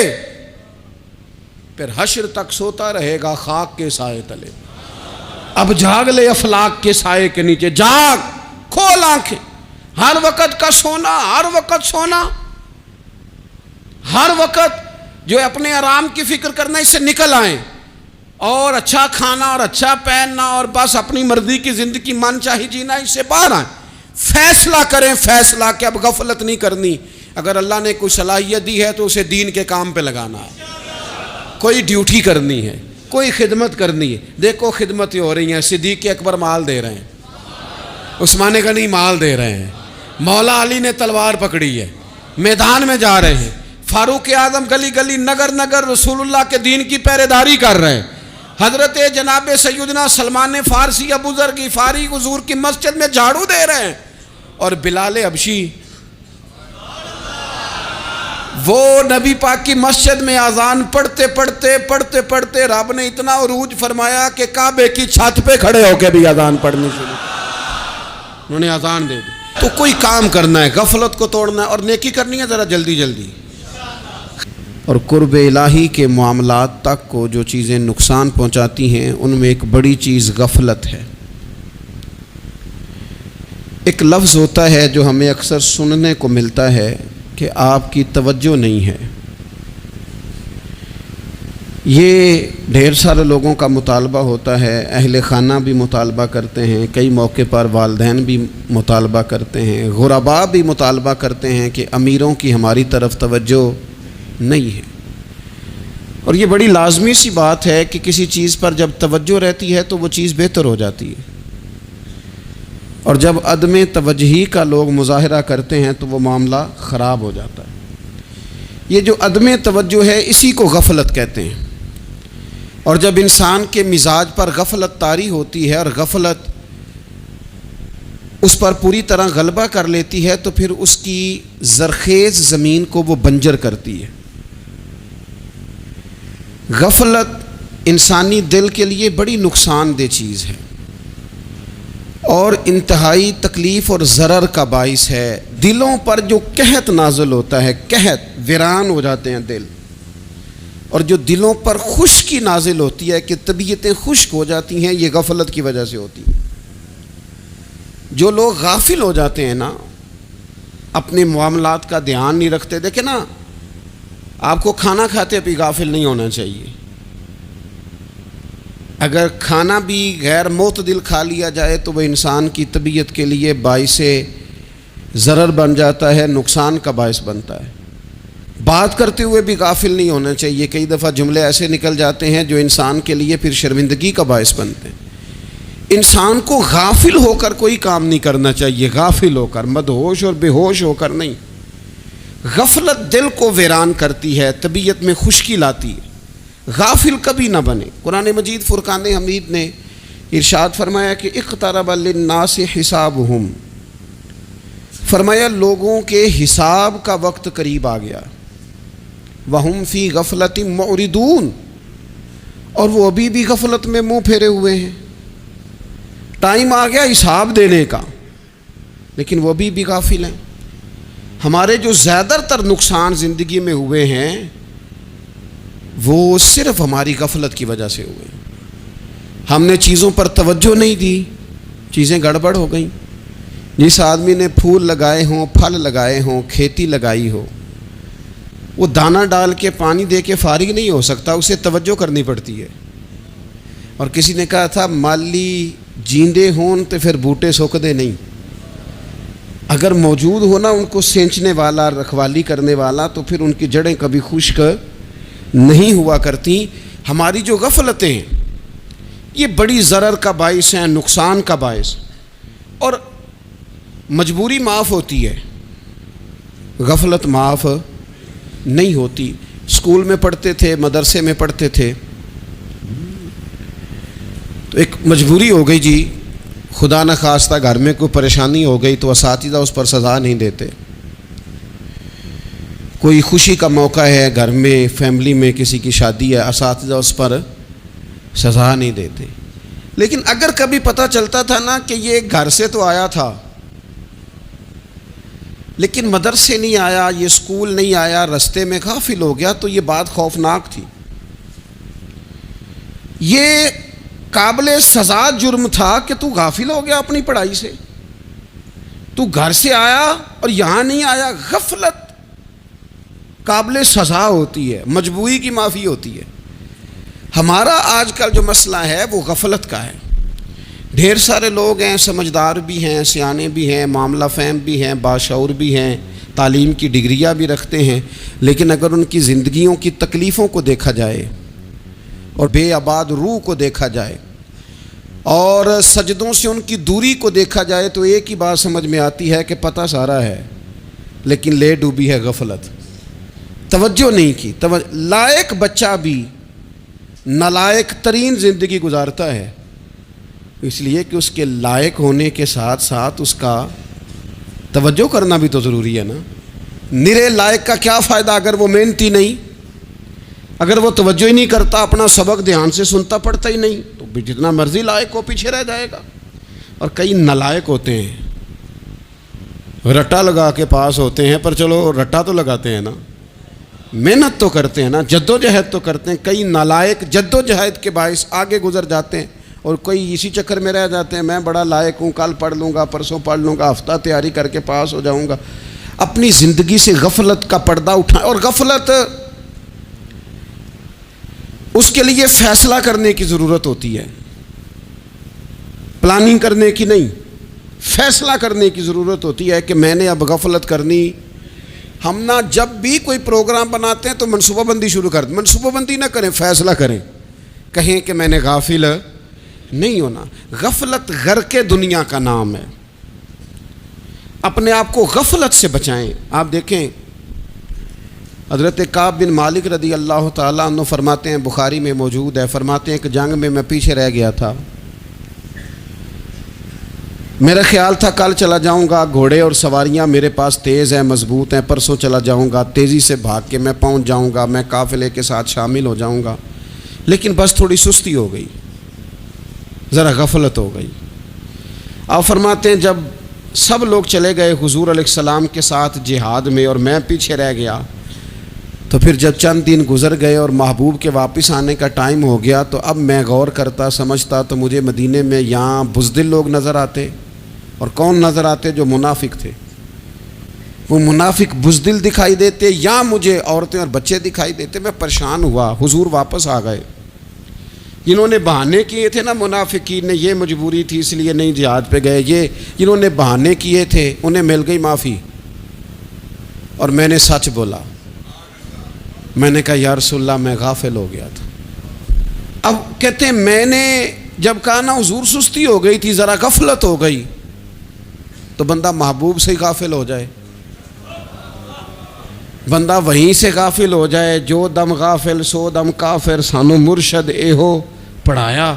پھر حشر تک سوتا رہے گا خاک کے سائے تلے۔ اب جاگ لے افلاک کے سائے کے نیچے، جاگ، کھول آنکھیں، ہر وقت کا سونا، ہر وقت سونا، ہر وقت جو اپنے آرام کی فکر کرنا، اس سے نکل آئیں، اور اچھا کھانا اور اچھا پہننا اور بس اپنی مرضی کی زندگی من چاہی جینا، اس سے باہر آئیں، فیصلہ کریں، فیصلہ کہ اب غفلت نہیں کرنی، اگر اللہ نے کوئی صلاحیت دی ہے تو اسے دین کے کام پہ لگانا ہے، کوئی ڈیوٹی کرنی ہے، کوئی خدمت کرنی ہے۔ دیکھو خدمتیں ہو رہی ہیں، صدیق اکبر مال دے رہے ہیں، عثمان غنی مال دے رہے ہیں، مولا علی نے تلوار پکڑی ہے، میدان میں جا رہے ہیں، فاروق اعظم گلی گلی نگر نگر رسول اللہ کے دین کی پہرے داری کر رہے ہیں، حضرت جناب سیدنا سلمان فارسی ابو ذر غفاری حضور کی مسجد میں جھاڑو دے رہے ہیں، اور بلال حبشی وہ نبی پاک کی مسجد میں اذان پڑھتے رب نے اتنا عروج فرمایا کہ کعبے کی چھت پہ کھڑے ہو کے بھی اذان پڑھنی شروع، انہوں نے اذان دے دی۔ تو کوئی کام کرنا ہے، غفلت کو توڑنا ہے اور نیکی کرنی ہے ذرا جلدی جلدی۔ اور قرب الہی کے معاملات تک کو جو چیزیں نقصان پہنچاتی ہیں ان میں ایک بڑی چیز غفلت ہے۔ ایک لفظ ہوتا ہے جو ہمیں اکثر سننے کو ملتا ہے کہ آپ کی توجہ نہیں ہے، یہ ڈھیر سارے لوگوں کا مطالبہ ہوتا ہے، اہل خانہ بھی مطالبہ کرتے ہیں، کئی موقع پر والدین بھی مطالبہ کرتے ہیں، غرباء بھی مطالبہ کرتے ہیں کہ امیروں کی ہماری طرف توجہ نہیں ہے۔ اور یہ بڑی لازمی سی بات ہے کہ کسی چیز پر جب توجہ رہتی ہے تو وہ چیز بہتر ہو جاتی ہے، اور جب عدم توجہی کا لوگ مظاہرہ کرتے ہیں تو وہ معاملہ خراب ہو جاتا ہے۔ یہ جو عدم توجہ ہے اسی کو غفلت کہتے ہیں، اور جب انسان کے مزاج پر غفلت طاری ہوتی ہے اور غفلت اس پر پوری طرح غلبہ کر لیتی ہے تو پھر اس کی زرخیز زمین کو وہ بنجر کرتی ہے۔ غفلت انسانی دل کے لیے بڑی نقصان دہ چیز ہے اور انتہائی تکلیف اور ضرر کا باعث ہے۔ دلوں پر جو قحط نازل ہوتا ہے، قحط، ویران ہو جاتے ہیں دل، اور جو دلوں پر خشکی نازل ہوتی ہے کہ طبیعتیں خشک ہو جاتی ہیں، یہ غفلت کی وجہ سے ہوتی ہے۔ جو لوگ غافل ہو جاتے ہیں نا، اپنے معاملات کا دھیان نہیں رکھتے، دیکھیں نا، آپ کو کھانا کھاتے بھی غافل نہیں ہونا چاہیے۔ اگر کھانا بھی غیر معتدل کھا لیا جائے تو وہ انسان کی طبیعت کے لیے باعث ضرر بن جاتا ہے، نقصان کا باعث بنتا ہے۔ بات کرتے ہوئے بھی غافل نہیں ہونا چاہیے، کئی دفعہ جملے ایسے نکل جاتے ہیں جو انسان کے لیے پھر شرمندگی کا باعث بنتے ہیں۔ انسان کو غافل ہو کر کوئی کام نہیں کرنا چاہیے، غافل ہو کر، مدہوش اور بے ہوش ہو کر نہیں۔ غفلت دل کو ویران کرتی ہے، طبیعت میں خشکی لاتی ہے۔ غافل کبھی نہ بنے۔ قرآن مجید فرقان حمید نے ارشاد فرمایا کہ اقترب للناس حسابہم، فرمایا لوگوں کے حساب کا وقت قریب آ گیا، وَهُمْ فِي غَفْلَةٍ مُعْرِضُونَ، اور وہ ابھی بھی غفلت میں منہ پھیرے ہوئے ہیں۔ ٹائم آ گیا حساب دینے کا، لیکن وہ ابھی بھی غافل ہیں۔ ہمارے جو زیادہ تر نقصان زندگی میں ہوئے ہیں وہ صرف ہماری غفلت کی وجہ سے ہوئے۔ ہم نے چیزوں پر توجہ نہیں دی، چیزیں گڑبڑ ہو گئیں۔ جس آدمی نے پھول لگائے ہوں، پھل لگائے ہوں، کھیتی لگائی ہو، وہ دانہ ڈال کے پانی دے کے فارغ نہیں ہو سکتا، اسے توجہ کرنی پڑتی ہے۔ اور کسی نے کہا تھا مالی جیندے ہون تو پھر بوٹے سوکدے نہیں، اگر موجود ہونا ان کو سینچنے والا، رکھوالی کرنے والا، تو پھر ان کی جڑیں کبھی خشک نہیں ہوا کرتی۔ ہماری جو غفلتیں ہیں یہ بڑی ضرر کا باعث ہیں، نقصان کا باعث، اور مجبوری معاف ہوتی ہے، غفلت معاف نہیں ہوتی۔ اسکول میں پڑھتے تھے، مدرسے میں پڑھتے تھے، تو ایک مجبوری ہو گئی جی، خدا نخواستہ گھر میں کوئی پریشانی ہو گئی تو اساتذہ اس پر سزا نہیں دیتے۔ کوئی خوشی کا موقع ہے گھر میں، فیملی میں کسی کی شادی ہے، اساتذہ اس پر سزا نہیں دیتے۔ لیکن اگر کبھی پتہ چلتا تھا نا کہ یہ گھر سے تو آیا تھا لیکن مدرسے نہیں آیا، یہ اسکول نہیں آیا، رستے میں غافل ہو گیا، تو یہ بات خوفناک تھی۔ یہ قابل سزا جرم تھا کہ تو غافل ہو گیا اپنی پڑھائی سے، تو گھر سے آیا اور یہاں نہیں آیا۔ غفلت قابل سزا ہوتی ہے، مجبوری کی معافی ہوتی ہے۔ ہمارا آج کل جو مسئلہ ہے وہ غفلت کا ہے۔ ڈھیر سارے لوگ ہیں، سمجھدار بھی ہیں، سیانے بھی ہیں، معاملہ فہم بھی ہیں، باشعور بھی ہیں، تعلیم کی ڈگریاں بھی رکھتے ہیں، لیکن اگر ان کی زندگیوں کی تکلیفوں کو دیکھا جائے اور بے آباد روح کو دیکھا جائے اور سجدوں سے ان کی دوری کو دیکھا جائے تو ایک ہی بات سمجھ میں آتی ہے کہ پتہ سارا ہے لیکن لے ڈوبی ہے غفلت، توجہ نہیں کی۔ لائق بچہ بھی نالائق ترین زندگی گزارتا ہے، اس لیے کہ اس کے لائق ہونے کے ساتھ ساتھ اس کا توجہ کرنا بھی تو ضروری ہے نا۔ نرے لائق کا کیا فائدہ اگر وہ محنتی نہیں، اگر وہ توجہ ہی نہیں کرتا، اپنا سبق دھیان سے سنتا پڑھتا ہی نہیں، تو بھی جتنا مرضی لائق ہو پیچھے رہ جائے گا۔ اور کئی نالائق ہوتے ہیں، رٹا لگا کے پاس ہوتے ہیں، پر چلو رٹا تو لگاتے ہیں نا، محنت تو کرتے ہیں نا، جد و جہد تو کرتے ہیں۔ کئی نالائق جد و جہد کے باعث آگے گزر جاتے ہیں، اور کوئی اسی چکر میں رہ جاتے ہیں میں بڑا لائق ہوں، کل پڑھ لوں گا، پرسوں پڑھ لوں گا، ہفتہ تیاری کر کے پاس ہو جاؤں گا۔ اپنی زندگی سے غفلت کا پردہ اٹھائیں، اور غفلت اس کے لیے فیصلہ کرنے کی ضرورت ہوتی ہے، پلاننگ کرنے کی نہیں، فیصلہ کرنے کی ضرورت ہوتی ہے کہ میں نے اب غفلت کرنی۔ ہم نہ جب بھی کوئی پروگرام بناتے ہیں تو منصوبہ بندی شروع کر دیں، منصوبہ بندی نہ کریں، فیصلہ کریں، کہیں کہ میں نے غافل نہیں ہونا۔ غفلت غرق دنیا کا نام ہے، اپنے آپ کو غفلت سے بچائیں۔ آپ دیکھیں حضرت کعب بن مالک رضی اللہ تعالیٰ عنہ فرماتے ہیں، بخاری میں موجود ہے، فرماتے ہیں کہ جنگ میں پیچھے رہ گیا تھا، میرا خیال تھا کل چلا جاؤں گا، گھوڑے اور سواریاں میرے پاس تیز ہیں، مضبوط ہیں، پرسوں چلا جاؤں گا، تیزی سے بھاگ کے میں پہنچ جاؤں گا، میں قافلے کے ساتھ شامل ہو جاؤں گا، لیکن بس تھوڑی سستی ہو گئی، ذرا غفلت ہو گئی۔ آپ فرماتے ہیں جب سب لوگ چلے گئے حضور علیہ السلام کے ساتھ جہاد میں اور میں پیچھے رہ گیا، تو پھر جب چند دن گزر گئے اور محبوب کے واپس آنے کا ٹائم ہو گیا، تو اب میں غور کرتا سمجھتا تو مجھے مدینے میں یہاں بزدل لوگ نظر آتے، اور کون نظر آتے؟ جو منافق تھے، وہ منافق بزدل دکھائی دیتے، یا مجھے عورتیں اور بچے دکھائی دیتے۔ میں پریشان ہوا، حضور واپس آ گئے۔ جنہوں نے بہانے کیے تھے نا منافقین نے، یہ مجبوری تھی اس لیے نہیں جہاد پہ گئے، یہ جنہوں نے بہانے کیے تھے انہیں مل گئی معافی، اور میں نے سچ بولا، میں نے کہا یا رسول اللہ میں غافل ہو گیا تھا۔ اب کہتے ہیں میں نے جب کہا نا حضور سستی ہو گئی تھی، ذرا غفلت ہو گئی، تو بندہ محبوب سے ہی غافل ہو جائے، بندہ وہیں سے غافل ہو جائے۔ جو دم غافل سو دم کافر، سانو مرشد اے ہو پڑھایا۔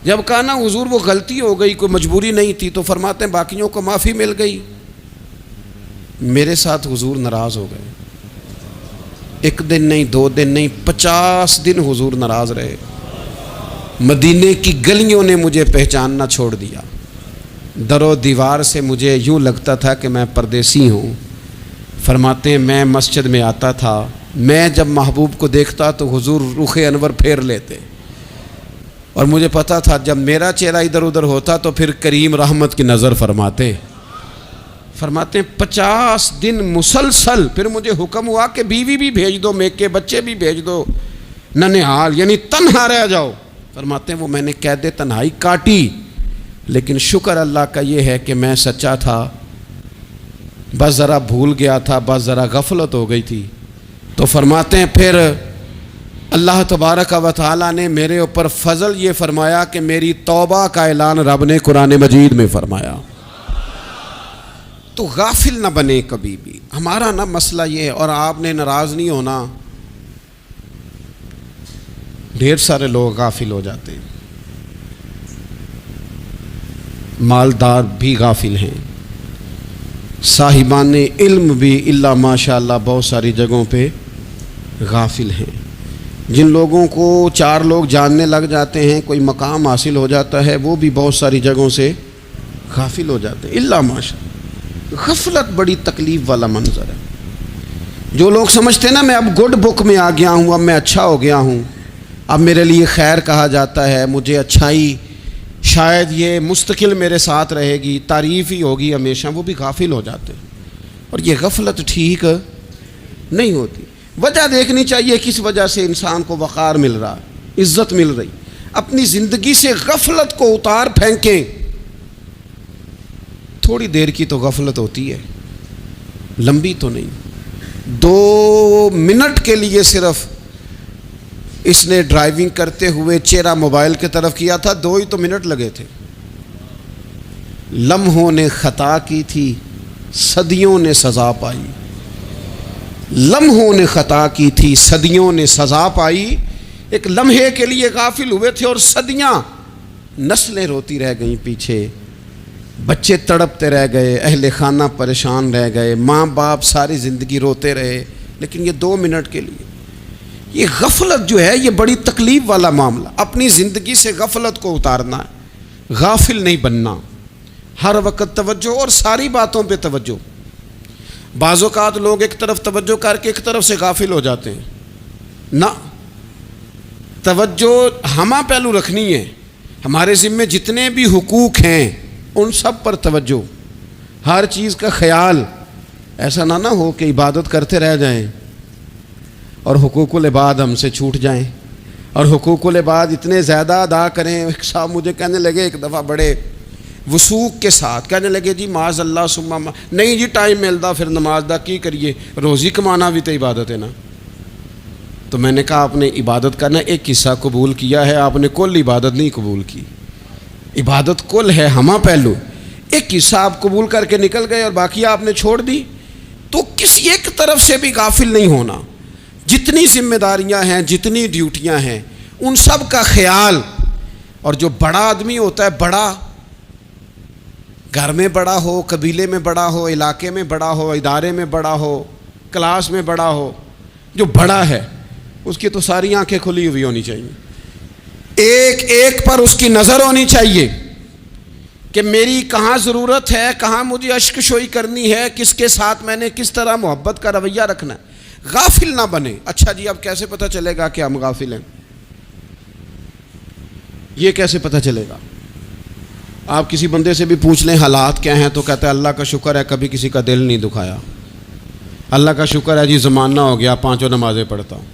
جب کہا نا حضور وہ غلطی ہو گئی، کوئی مجبوری نہیں تھی، تو فرماتے ہیں باقیوں کو معافی مل گئی۔ میرے ساتھ حضور ناراض ہو گئے. ایک دن نہیں، 2 دن نہیں، 50 دن حضور ناراض رہے. مدینے کی گلیوں نے مجھے پہچاننا چھوڑ دیا. در و دیوار سے مجھے یوں لگتا تھا کہ میں پردیسی ہوں. فرماتے ہیں میں مسجد میں آتا تھا، میں جب محبوب کو دیکھتا تو حضور رخ انور پھیر لیتے، اور مجھے پتا تھا جب میرا چہرہ ادھر ادھر ہوتا تو پھر کریم رحمت کی نظر فرماتے ہیں 50 دن مسلسل. پھر مجھے حکم ہوا کہ بیوی بھی بھیج دو، میکے بچے بھی بھیج دو، ننھال یعنی تنہا رہ جاؤ. فرماتے ہیں وہ میں نے قید تنہائی کاٹی، لیکن شکر اللہ کا یہ ہے کہ میں سچا تھا، بس ذرا بھول گیا تھا، بس ذرا غفلت ہو گئی تھی. تو فرماتے ہیں پھر اللہ تبارک و تعالیٰ نے میرے اوپر فضل یہ فرمایا کہ میری توبہ کا اعلان رب نے قرآن مجید میں فرمایا. تو غافل نہ بنے کبھی بھی. ہمارا نا مسئلہ یہ ہے، اور آپ نے ناراض نہیں ہونا، ڈھیر سارے لوگ غافل ہو جاتے ہیں. مالدار بھی غافل ہیں، صاحبان علم بھی الا ماشاء اللہ بہت ساری جگہوں پہ غافل ہیں. جن لوگوں کو 4 لوگ جاننے لگ جاتے ہیں، کوئی مقام حاصل ہو جاتا ہے، وہ بھی بہت ساری جگہوں سے غافل ہو جاتے ہیں الا ماشاء اللہ. غفلت بڑی تکلیف والا منظر ہے. جو لوگ سمجھتے ہیں نا میں اب گڈ بک میں آ گیا ہوں، اب میں اچھا ہو گیا ہوں، اب میرے لیے خیر کہا جاتا ہے، مجھے اچھائی شاید یہ مستقل میرے ساتھ رہے گی، تعریف ہی ہوگی ہمیشہ، وہ بھی غافل ہو جاتے ہیں. اور یہ غفلت ٹھیک نہیں ہوتی. وجہ دیکھنی چاہیے کس وجہ سے انسان کو وقار مل رہا، عزت مل رہی. اپنی زندگی سے غفلت کو اتار پھینکیں. تھوڑی دیر کی تو غفلت ہوتی ہے، لمبی تو نہیں. 2 منٹ کے لیے صرف اس نے ڈرائیونگ کرتے ہوئے چہرہ موبائل کی طرف کیا تھا، 2 ہی تو منٹ لگے تھے. لمحوں نے خطا کی تھی، صدیوں نے سزا پائی. لمحوں نے خطا کی تھی، صدیوں نے سزا پائی. ایک لمحے کے لیے غافل ہوئے تھے اور صدیاں، نسلیں روتی رہ گئیں پیچھے، بچے تڑپتے رہ گئے، اہل خانہ پریشان رہ گئے، ماں باپ ساری زندگی روتے رہے. لیکن یہ 2 منٹ کے لیے یہ غفلت جو ہے یہ بڑی تکلیف والا معاملہ. اپنی زندگی سے غفلت کو اتارنا ہے، غافل نہیں بننا. ہر وقت توجہ اور ساری باتوں پہ توجہ. بعض اوقات لوگ ایک طرف توجہ کر کے ایک طرف سے غافل ہو جاتے ہیں. نہ، توجہ ہمہ پہلو رکھنی ہے. ہمارے ذمے جتنے بھی حقوق ہیں ان سب پر توجہ، ہر چیز کا خیال. ایسا نہ ہو کہ عبادت کرتے رہ جائیں اور حقوق العباد ہم سے چھوٹ جائیں، اور حقوق العباد اتنے زیادہ ادا کریں. ایک صاحب مجھے کہنے لگے ایک دفعہ بڑے وثوق کے ساتھ کہنے لگے جی معاذ اللہ ثم نہیں جی ٹائم ملتا پھر نماز دا کی کریے، روزی کمانا بھی تو عبادت ہے نا. تو میں نے کہا آپ نے عبادت کرنا ایک حصہ قبول کیا ہے، آپ نے کل عبادت نہیں قبول کی. عبادت کل ہے، ہمہ پہلو. ایک حصہ آپ قبول کر کے نکل گئے اور باقی آپ نے چھوڑ دی. تو کسی ایک طرف سے بھی غافل نہیں ہونا. جتنی ذمہ داریاں ہیں، جتنی ڈیوٹیاں ہیں، ان سب کا خیال. اور جو بڑا آدمی ہوتا ہے، بڑا گھر میں بڑا ہو، قبیلے میں بڑا ہو، علاقے میں بڑا ہو، ادارے میں بڑا ہو، کلاس میں بڑا ہو، جو بڑا ہے اس کی تو ساری آنکھیں کھلی ہوئی ہونی چاہیے. ایک ایک پر اس کی نظر ہونی چاہیے کہ میری کہاں ضرورت ہے، کہاں مجھے اشک شوئی کرنی ہے، کس کے ساتھ میں نے کس طرح محبت کا رویہ رکھنا ہے. غافل نہ بنے. اچھا جی اب کیسے پتہ چلے گا کہ ہم غافل ہیں؟ یہ کیسے پتہ چلے گا؟ آپ کسی بندے سے بھی پوچھ لیں حالات کیا ہیں تو کہتا ہے اللہ کا شکر ہے کبھی کسی کا دل نہیں دکھایا، اللہ کا شکر ہے جی زمانہ ہو گیا 5 نمازیں پڑھتا ہوں،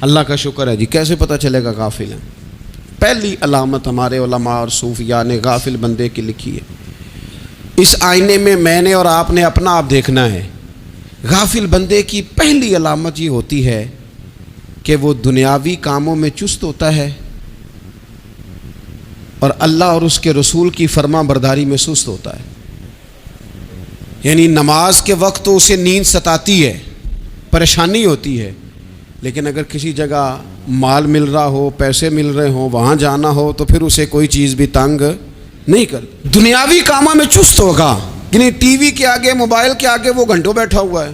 اللہ کا شکر ہے جی. کیسے پتہ چلے گا غافل ہیں؟ پہلی علامت ہمارے علماء اور صوفیاء نے غافل بندے کی لکھی ہے. اس آئینے میں میں نے اور آپ نے اپنا آپ دیکھنا ہے. غافل بندے کی پہلی علامت یہ ہوتی ہے کہ وہ دنیاوی کاموں میں چست ہوتا ہے اور اللہ اور اس کے رسول کی فرما برداری میں سست ہوتا ہے. یعنی نماز کے وقت تو اسے نیند ستاتی ہے، پریشانی ہوتی ہے، لیکن اگر کسی جگہ مال مل رہا ہو، پیسے مل رہے ہوں، وہاں جانا ہو تو پھر اسے کوئی چیز بھی تنگ نہیں کرتی. دنیاوی کاموں میں چست ہوگا یعنی ٹی وی کے آگے، موبائل کے آگے وہ گھنٹوں بیٹھا ہوا ہے،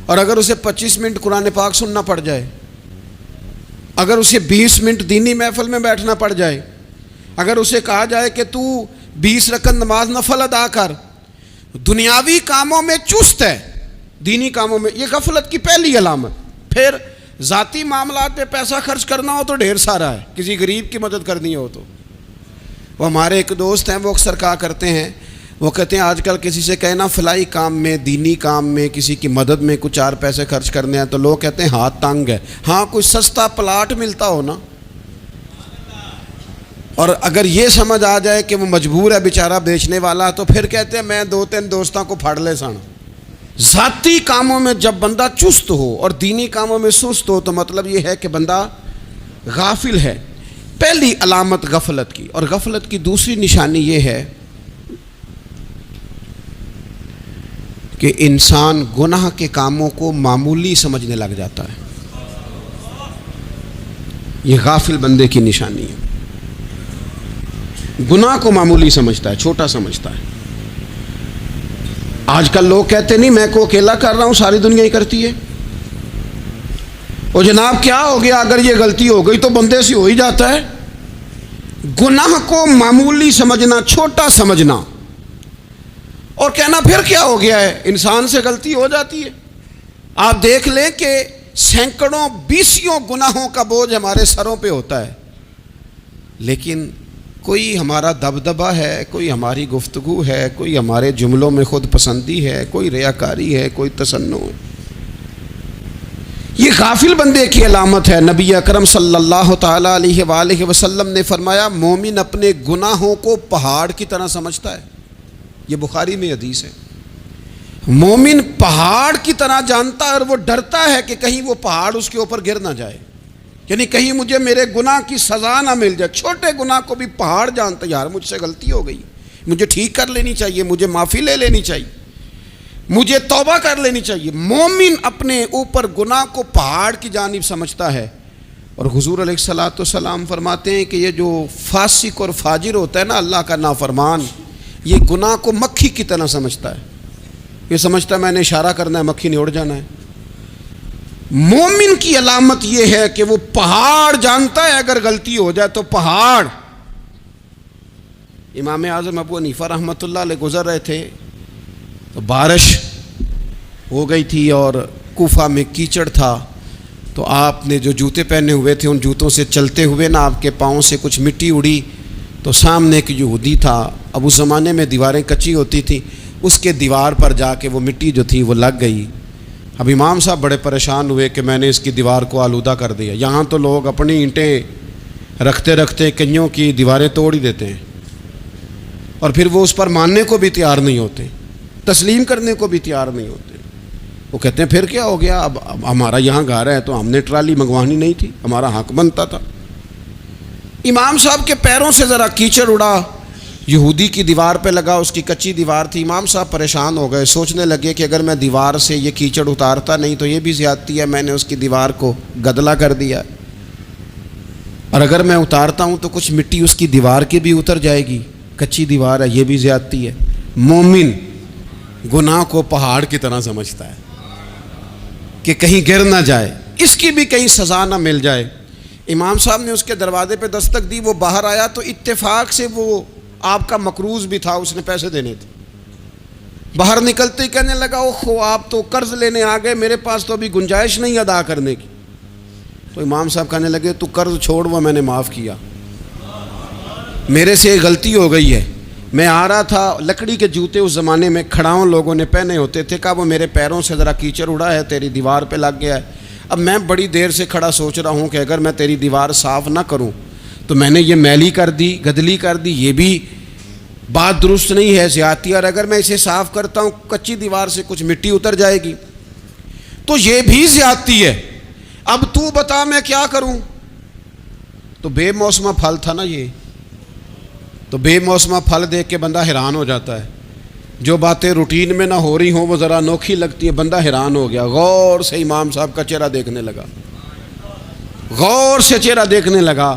اور اگر اسے 25 منٹ قرآن پاک سننا پڑ جائے، اگر اسے 20 منٹ دینی محفل میں بیٹھنا پڑ جائے، اگر اسے کہا جائے کہ تو 20 رکعت نماز نفل ادا کر، دنیاوی کاموں میں چست ہے، دینی کاموں میں، یہ غفلت کی پہلی علامت۔ پھر ذاتی معاملات پہ پیسہ خرچ کرنا ہو تو ڈھیر سارا ہے، کسی غریب کی مدد کرنی ہو تو۔ وہ ہمارے ایک دوست ہیں، وہ اکثر کہا کرتے ہیں، وہ کہتے ہیں آج کل کسی سے کہنا فلائی کام میں، دینی کام میں، کسی کی مدد میں کچھ 4 پیسے خرچ کرنے ہیں تو لوگ کہتے ہیں ہاتھ تنگ ہے۔ ہاں کوئی سستا پلاٹ ملتا ہو نا، اور اگر یہ سمجھ آ جائے کہ وہ مجبور ہے بیچارہ بیچنے والا، تو پھر کہتے ہیں میں 2-3 دوستوں کو پھاڑ لے سن۔ ذاتی کاموں میں جب بندہ چست ہو اور دینی کاموں میں سست ہو تو مطلب یہ ہے کہ بندہ غافل ہے، پہلی علامت غفلت کی۔ اور غفلت کی دوسری نشانی یہ ہے کہ انسان گناہ کے کاموں کو معمولی سمجھنے لگ جاتا ہے، یہ غافل بندے کی نشانی ہے۔ گناہ کو معمولی سمجھتا ہے، چھوٹا سمجھتا ہے۔ آج کل لوگ کہتے نہیں میں کو اکیلا کر رہا ہوں، ساری دنیا ہی کرتی ہے۔ اور جناب کیا ہو گیا اگر یہ غلطی ہو گئی تو بندے سے ہو ہی جاتا ہے۔ گناہ کو معمولی سمجھنا، چھوٹا سمجھنا، اور کہنا پھر کیا ہو گیا ہے، انسان سے غلطی ہو جاتی ہے۔ آپ دیکھ لیں کہ سینکڑوں بیسیوں گناہوں کا بوجھ ہمارے سروں پہ ہوتا ہے، لیکن کوئی ہمارا دبدبہ ہے، کوئی ہماری گفتگو ہے، کوئی ہمارے جملوں میں خود پسندی ہے، کوئی ریاکاری ہے، کوئی تصنع ہے۔ یہ غافل بندے کی علامت ہے۔ نبی اکرم صلی اللہ تعالی علیہ وآلہ وسلم نے فرمایا مومن اپنے گناہوں کو پہاڑ کی طرح سمجھتا ہے، یہ بخاری میں حدیث ہے۔ مومن پہاڑ کی طرح جانتا ہے اور وہ ڈرتا ہے کہ کہیں وہ پہاڑ اس کے اوپر گر نہ جائے، یعنی کہیں مجھے میرے گناہ کی سزا نہ مل جائے۔ چھوٹے گناہ کو بھی پہاڑ جانتا ہے، یار مجھ سے غلطی ہو گئی، مجھے ٹھیک کر لینی چاہیے، مجھے معافی لے لینی چاہیے، مجھے توبہ کر لینی چاہیے۔ مومن اپنے اوپر گناہ کو پہاڑ کی جانب سمجھتا ہے۔ اور حضور علیہ الصلوۃ والسلام فرماتے ہیں کہ یہ جو فاسق اور فاجر ہوتا ہے نا، اللہ کا نافرمان، یہ گناہ کو مکھی کی طرح سمجھتا ہے، یہ سمجھتا ہے میں نے اشارہ کرنا ہے مکھی نے اڑ جانا ہے۔ مومن کی علامت یہ ہے کہ وہ پہاڑ جانتا ہے، اگر غلطی ہو جائے تو پہاڑ۔ امام اعظم ابو حنیفہ رحمۃ اللہ علیہ گزر رہے تھے تو بارش ہو گئی تھی اور کوفہ میں کیچڑ تھا، تو آپ نے جو جوتے پہنے ہوئے تھے ان جوتوں سے چلتے ہوئے نا آپ کے پاؤں سے کچھ مٹی اڑی، تو سامنے ایک یہودی تھا، اب اس زمانے میں دیواریں کچی ہوتی تھیں، اس کے دیوار پر جا کے وہ مٹی جو تھی وہ لگ گئی۔ اب امام صاحب بڑے پریشان ہوئے کہ میں نے اس کی دیوار کو آلودہ کر دیا۔ یہاں تو لوگ اپنی اینٹیں رکھتے رکھتے کئیوں کی دیواریں توڑ ہی دیتے ہیں، اور پھر وہ اس پر ماننے کو بھی تیار نہیں ہوتے، تسلیم کرنے کو بھی تیار نہیں ہوتے۔ وہ کہتے ہیں پھر کیا ہو گیا، اب ہمارا یہاں گھر ہے تو ہم نے ٹرالی منگوانی نہیں تھی، ہمارا حق بنتا تھا۔ امام صاحب کے پیروں سے ذرا کیچڑ اڑا، یہودی کی دیوار پہ لگا، اس کی کچی دیوار تھی۔ امام صاحب پریشان ہو گئے، سوچنے لگے کہ اگر میں دیوار سے یہ کیچڑ اتارتا نہیں تو یہ بھی زیادتی ہے، میں نے اس کی دیوار کو گدلا کر دیا، اور اگر میں اتارتا ہوں تو کچھ مٹی اس کی دیوار کی بھی اتر جائے گی، کچی دیوار ہے، یہ بھی زیادتی ہے۔ مومن گناہ کو پہاڑ کی طرح سمجھتا ہے کہ کہیں گر نہ جائے، اس کی بھی کہیں سزا نہ مل جائے۔ امام صاحب نے اس کے دروازے پہ دستک دی، وہ باہر آیا تو اتفاق سے وہ آپ کا مقروض بھی تھا، اس نے پیسے دینے تھے۔ باہر نکلتے ہی کہنے لگا اوہ آپ تو قرض لینے آ گئے، میرے پاس تو ابھی گنجائش نہیں ادا کرنے کی۔ تو امام صاحب کہنے لگے تو قرض چھوڑ، وہ میں نے معاف کیا، میرے سے غلطی ہو گئی ہے، میں آ رہا تھا، لکڑی کے جوتے اس زمانے میں کھڑاؤں لوگوں نے پہنے ہوتے تھے، کہا وہ میرے پیروں سے ذرا کیچڑ اڑا ہے، تیری دیوار پہ لگ گیا ہے۔ اب میں بڑی دیر سے کھڑا سوچ رہا ہوں کہ اگر میں تیری دیوار صاف نہ کروں تو میں نے یہ میلی کر دی، گدلی کر دی، یہ بھی بات درست نہیں ہے، زیادتی، اور اگر میں اسے صاف کرتا ہوں کچی دیوار سے کچھ مٹی اتر جائے گی تو یہ بھی زیادتی ہے، اب تو بتا میں کیا کروں۔ تو بے موسمہ پھل تھا نا یہ، تو بے موسمہ پھل دیکھ کے بندہ حیران ہو جاتا ہے، جو باتیں روٹین میں نہ ہو رہی ہوں وہ ذرا انوکھی لگتی ہے، بندہ حیران ہو گیا، غور سے امام صاحب کا چہرہ دیکھنے لگا، غور سے چہرہ دیکھنے لگا۔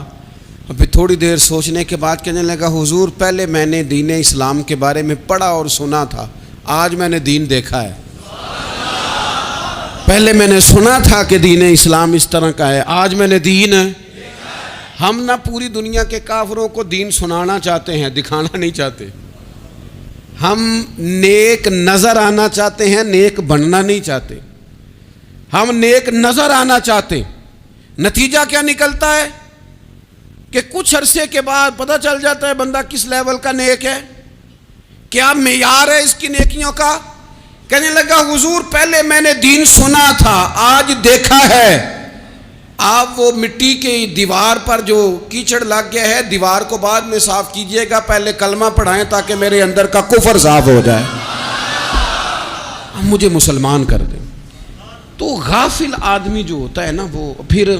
پھر تھوڑی دیر سوچنے کے بعد کہنے لگا حضور پہلے میں نے دین اسلام کے بارے میں پڑھا اور سنا تھا، آج میں نے دین دیکھا ہے۔ پہلے میں نے سنا تھا کہ دین اسلام اس طرح کا ہے، آج میں نے دین ہم نہ پوری دنیا کے کافروں کو دین سنانا چاہتے ہیں، دکھانا نہیں چاہتے۔ ہم نیک نظر آنا چاہتے ہیں، نیک بننا نہیں چاہتے۔ ہم نیک نظر آنا چاہتے، نتیجہ کیا نکلتا ہے کہ کچھ عرصے کے بعد پتہ چل جاتا ہے بندہ کس لیول کا نیک ہے، کیا معیار ہے اس کی نیکیوں کا۔ کہنے لگا حضور پہلے میں نے دین سنا تھا، آج دیکھا ہے۔ آپ وہ مٹی کی دیوار پر جو کیچڑ لگ گیا ہے، دیوار کو بعد میں صاف کیجئے گا، پہلے کلمہ پڑھائیں تاکہ میرے اندر کا کفر صاف ہو جائے، مجھے مسلمان کر دیں۔ تو غافل آدمی جو ہوتا ہے نا، وہ پھر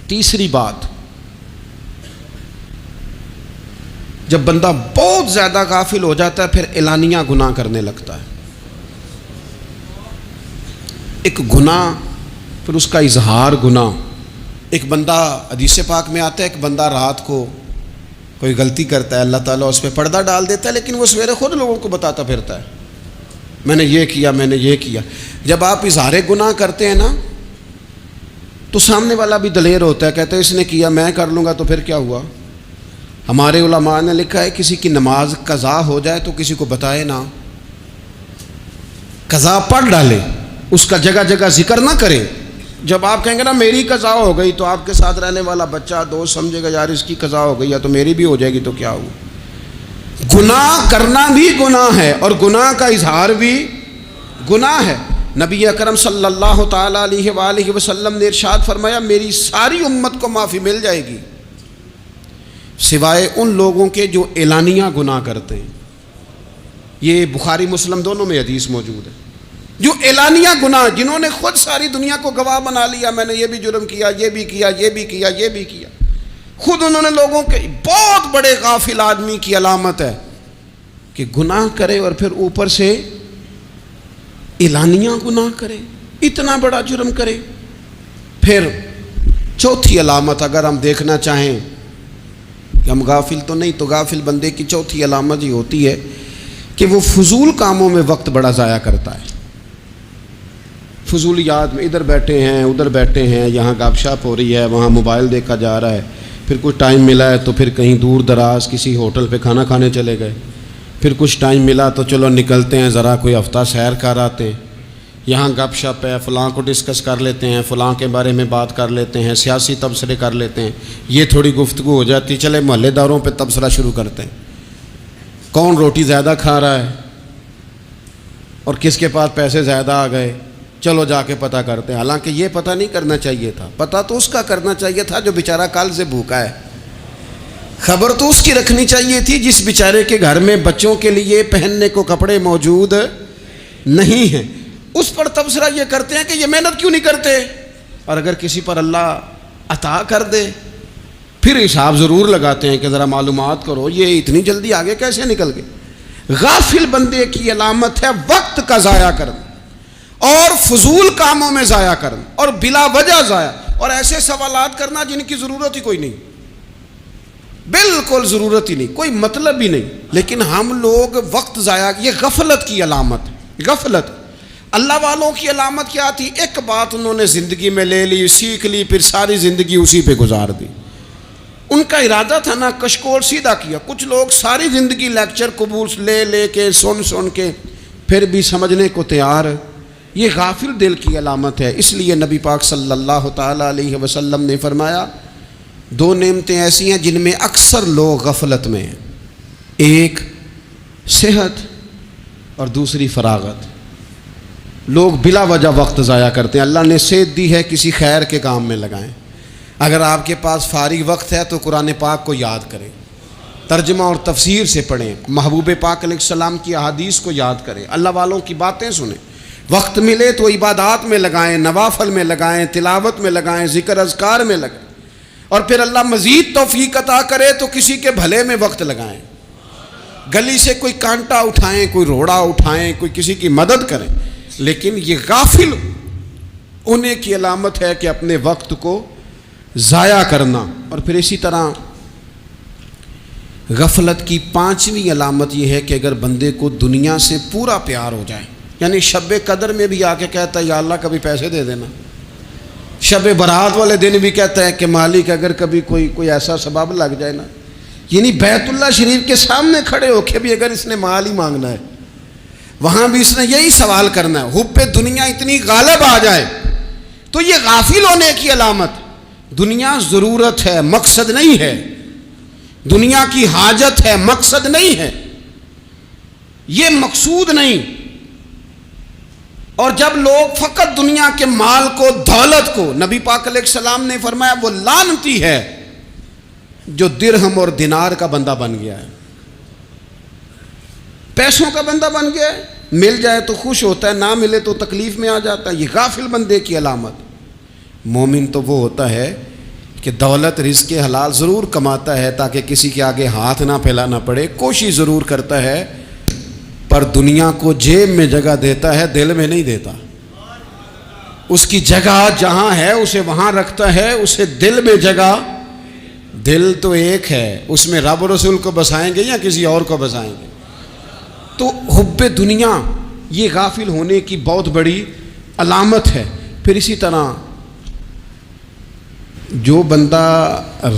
تیسری بات، جب بندہ بہت زیادہ غافل ہو جاتا ہے پھر اعلانیہ گناہ کرنے لگتا ہے۔ ایک گناہ پھر اس کا اظہار گناہ۔ ایک بندہ حدیث پاک میں آتا ہے، ایک بندہ رات کو کوئی غلطی کرتا ہے، اللہ تعالیٰ اس پہ پردہ ڈال دیتا ہے، لیکن وہ سویرے خود لوگوں کو بتاتا پھرتا ہے میں نے یہ کیا، میں نے یہ کیا۔ جب آپ اظہار گناہ کرتے ہیں نا تو سامنے والا بھی دلیر ہوتا ہے، کہتا ہے اس نے کیا میں کر لوں گا تو پھر کیا ہوا۔ ہمارے علماء نے لکھا ہے کسی کی نماز قضا ہو جائے تو کسی کو بتائے نہ، قضا پڑھ ڈالے، اس کا جگہ جگہ ذکر نہ کرے۔ جب آپ کہیں گے نا میری قضا ہو گئی تو آپ کے ساتھ رہنے والا بچہ دوست سمجھے گا یار اس کی قضا ہو گئی یا تو میری بھی ہو جائے گی تو کیا ہوا۔ گناہ کرنا بھی گناہ ہے اور گناہ کا اظہار بھی گناہ ہے۔ نبی اکرم صلی اللہ تعالیٰ علیہ وآلہ وسلم نے ارشاد فرمایا میری ساری امت کو معافی مل جائے گی سوائے ان لوگوں کے جو اعلانیہ گناہ کرتے ہیں۔ یہ بخاری مسلم دونوں میں حدیث موجود ہے۔ جو اعلانیہ گناہ، جنہوں نے خود ساری دنیا کو گواہ بنا لیا، میں نے یہ بھی جرم کیا، یہ بھی کیا، یہ بھی کیا، یہ بھی کیا، خود انہوں نے لوگوں کے، بہت بڑے غافل آدمی کی علامت ہے کہ گناہ کرے اور پھر اوپر سے اعلانیہ گناہ کرے، اتنا بڑا جرم کرے۔ پھر چوتھی علامت اگر ہم دیکھنا چاہیں کہ ہم غافل تو نہیں، تو غافل بندے کی چوتھی علامت یہ ہوتی ہے کہ وہ فضول کاموں میں وقت بڑا ضائع کرتا ہے۔ فضولیات میں ادھر بیٹھے ہیں، ادھر بیٹھے ہیں، یہاں گپ شپ ہو رہی ہے، وہاں موبائل دیکھا جا رہا ہے، پھر کچھ ٹائم ملا ہے تو پھر کہیں دور دراز کسی ہوٹل پہ کھانا کھانے چلے گئے، پھر کچھ ٹائم ملا تو چلو نکلتے ہیں ذرا کوئی ہفتہ سیر کر آتے ہیں، یہاں گپ شپ ہے، فلاں کو ڈسکس کر لیتے ہیں، فلاں کے بارے میں بات کر لیتے ہیں، سیاسی تبصرے کر لیتے ہیں، یہ تھوڑی گفتگو ہو جاتی، چلے محلے داروں پہ تبصرہ شروع کرتے ہیں، کون روٹی زیادہ کھا رہا ہے اور کس کے پاس پیسے زیادہ آ گئے، چلو جا کے پتہ کرتے ہیں۔ حالانکہ یہ پتہ نہیں کرنا چاہیے تھا، پتہ تو اس کا کرنا چاہیے تھا جو بیچارہ کل سے بھوکا ہے، خبر تو اس کی رکھنی چاہیے تھی جس بیچارے کے گھر میں بچوں کے لیے پہننے کو کپڑے موجود نہیں ہیں، اس پر تبصرہ یہ کرتے ہیں کہ یہ محنت کیوں نہیں کرتے، اور اگر کسی پر اللہ عطا کر دے پھر حساب ضرور لگاتے ہیں کہ ذرا معلومات کرو یہ اتنی جلدی آگے کیسے نکل گئے۔ غافل بندے کی علامت ہے وقت کا ضائع کرنا اور فضول کاموں میں ضائع کرنا اور بلا وجہ ضائع، اور ایسے سوالات کرنا جن کی ضرورت ہی کوئی نہیں، بالکل ضرورت ہی نہیں، کوئی مطلب ہی نہیں، لیکن ہم لوگ وقت ضائع، یہ غفلت کی علامت ہے۔ غفلت اللہ والوں کی علامت کیا تھی؟ ایک بات انہوں نے زندگی میں لے لی، سیکھ لی، پھر ساری زندگی اسی پہ گزار دی۔ ان کا ارادہ تھا نا کشکول سیدھا کیا۔ کچھ لوگ ساری زندگی لیکچر قبول لے لے کے سن کے پھر بھی سمجھنے کو تیار، یہ غافل دل کی علامت ہے۔ اس لیے نبی پاک صلی اللہ تعالیٰ علیہ وسلم نے فرمایا دو نعمتیں ایسی ہیں جن میں اکثر لوگ غفلت میں ہیں، ایک صحت اور دوسری فراغت۔ لوگ بلا وجہ وقت ضائع کرتے ہیں۔ اللہ نے صحت دی ہے، کسی خیر کے کام میں لگائیں۔ اگر آپ کے پاس فارغ وقت ہے تو قرآن پاک کو یاد کریں، ترجمہ اور تفسیر سے پڑھیں، محبوب پاک علیہ السلام کی احادیث کو یاد کریں، اللہ والوں کی باتیں سنیں۔ وقت ملے تو عبادات میں لگائیں، نوافل میں لگائیں، تلاوت میں لگائیں، ذکر اذکار میں لگائیں، اور پھر اللہ مزید توفیق عطا کرے تو کسی کے بھلے میں وقت لگائیں۔ گلی سے کوئی کانٹا اٹھائیں، کوئی روڑا اٹھائیں، کوئی کسی کی مدد کریں، لیکن یہ غافل ہونے کی علامت ہے کہ اپنے وقت کو ضائع کرنا. اور پھر اسی طرح غفلت کی 5ویں علامت یہ ہے کہ اگر بندے کو دنیا سے پورا پیار ہو جائے، یعنی شب قدر میں بھی آ کے کہتا ہے یا اللہ کبھی پیسے دے دینا، شب برات والے دن بھی کہتا ہے کہ مالک اگر کبھی کوئی ایسا سبب لگ جائے نا، یعنی بیت اللہ شریف کے سامنے کھڑے ہو کے بھی اگر اس نے مال ہی مانگنا ہے، وہاں بھی اس نے یہی سوال کرنا ہے، حب دنیا اتنی غالب آ جائے تو یہ غافل ہونے کی علامت. دنیا ضرورت ہے، مقصد نہیں ہے. دنیا کی حاجت ہے، مقصد نہیں ہے. یہ مقصود نہیں. اور جب لوگ فقط دنیا کے مال کو، دولت کو، نبی پاک علیہ السلام نے فرمایا وہ لعنتی ہے جو درہم اور دینار کا بندہ بن گیا ہے، پیسوں کا بندہ بن گیا ہے. مل جائے تو خوش ہوتا ہے، نہ ملے تو تکلیف میں آ جاتا ہے. یہ غافل بندے کی علامت. مومن تو وہ ہوتا ہے کہ دولت رزق حلال ضرور کماتا ہے تاکہ کسی کے آگے ہاتھ نہ پھیلانا پڑے، کوشش ضرور کرتا ہے، پر دنیا کو جیب میں جگہ دیتا ہے، دل میں نہیں دیتا. اس کی جگہ جہاں ہے اسے وہاں رکھتا ہے، اسے دل میں جگہ. دل تو ایک ہے، اس میں رب و رسول کو بسائیں گے یا کسی اور کو بسائیں گے؟ تو حب دنیا یہ غافل ہونے کی بہت بڑی علامت ہے. پھر اسی طرح جو بندہ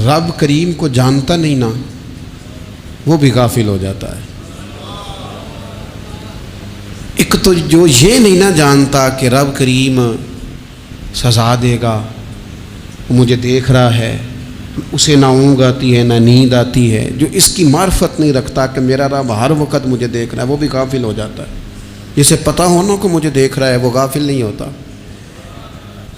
رب کریم کو جانتا نہیں نا، وہ بھی غافل ہو جاتا ہے. ایک تو جو یہ نہیں نہ جانتا کہ رب کریم سزا دے گا، مجھے دیکھ رہا ہے، اسے نہ اونگ آتی ہے نہ نیند آتی ہے، جو اس کی معرفت نہیں رکھتا کہ میرا رب ہر وقت مجھے دیکھ رہا ہے، وہ بھی غافل ہو جاتا ہے. جسے پتہ ہونا کہ مجھے دیکھ رہا ہے وہ غافل نہیں ہوتا.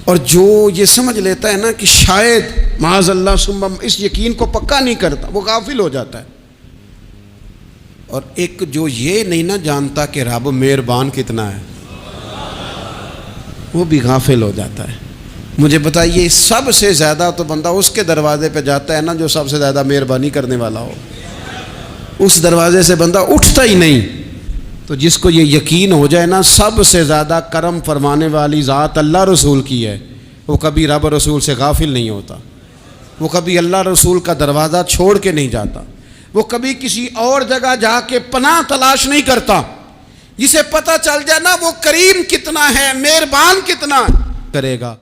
اور جو یہ سمجھ لیتا ہے نا کہ شاید معاذ اللہ ثم، اس یقین کو پکا نہیں کرتا، وہ غافل ہو جاتا ہے. اور ایک جو یہ نہیں نہ جانتا کہ رب مہربان کتنا ہے، وہ بھی غافل ہو جاتا ہے. مجھے بتائیے سب سے زیادہ تو بندہ اس کے دروازے پہ جاتا ہے نا جو سب سے زیادہ مہربانی کرنے والا ہو. اس دروازے سے بندہ اٹھتا ہی نہیں. تو جس کو یہ یقین ہو جائے نا سب سے زیادہ کرم فرمانے والی ذات اللہ رسول کی ہے، وہ کبھی رب رسول سے غافل نہیں ہوتا. وہ کبھی اللہ رسول کا دروازہ چھوڑ کے نہیں جاتا. وہ کبھی کسی اور جگہ جا کے پناہ تلاش نہیں کرتا. جسے پتہ چل جائے نا وہ کریم کتنا ہے، مہربان کتنا کرے گا.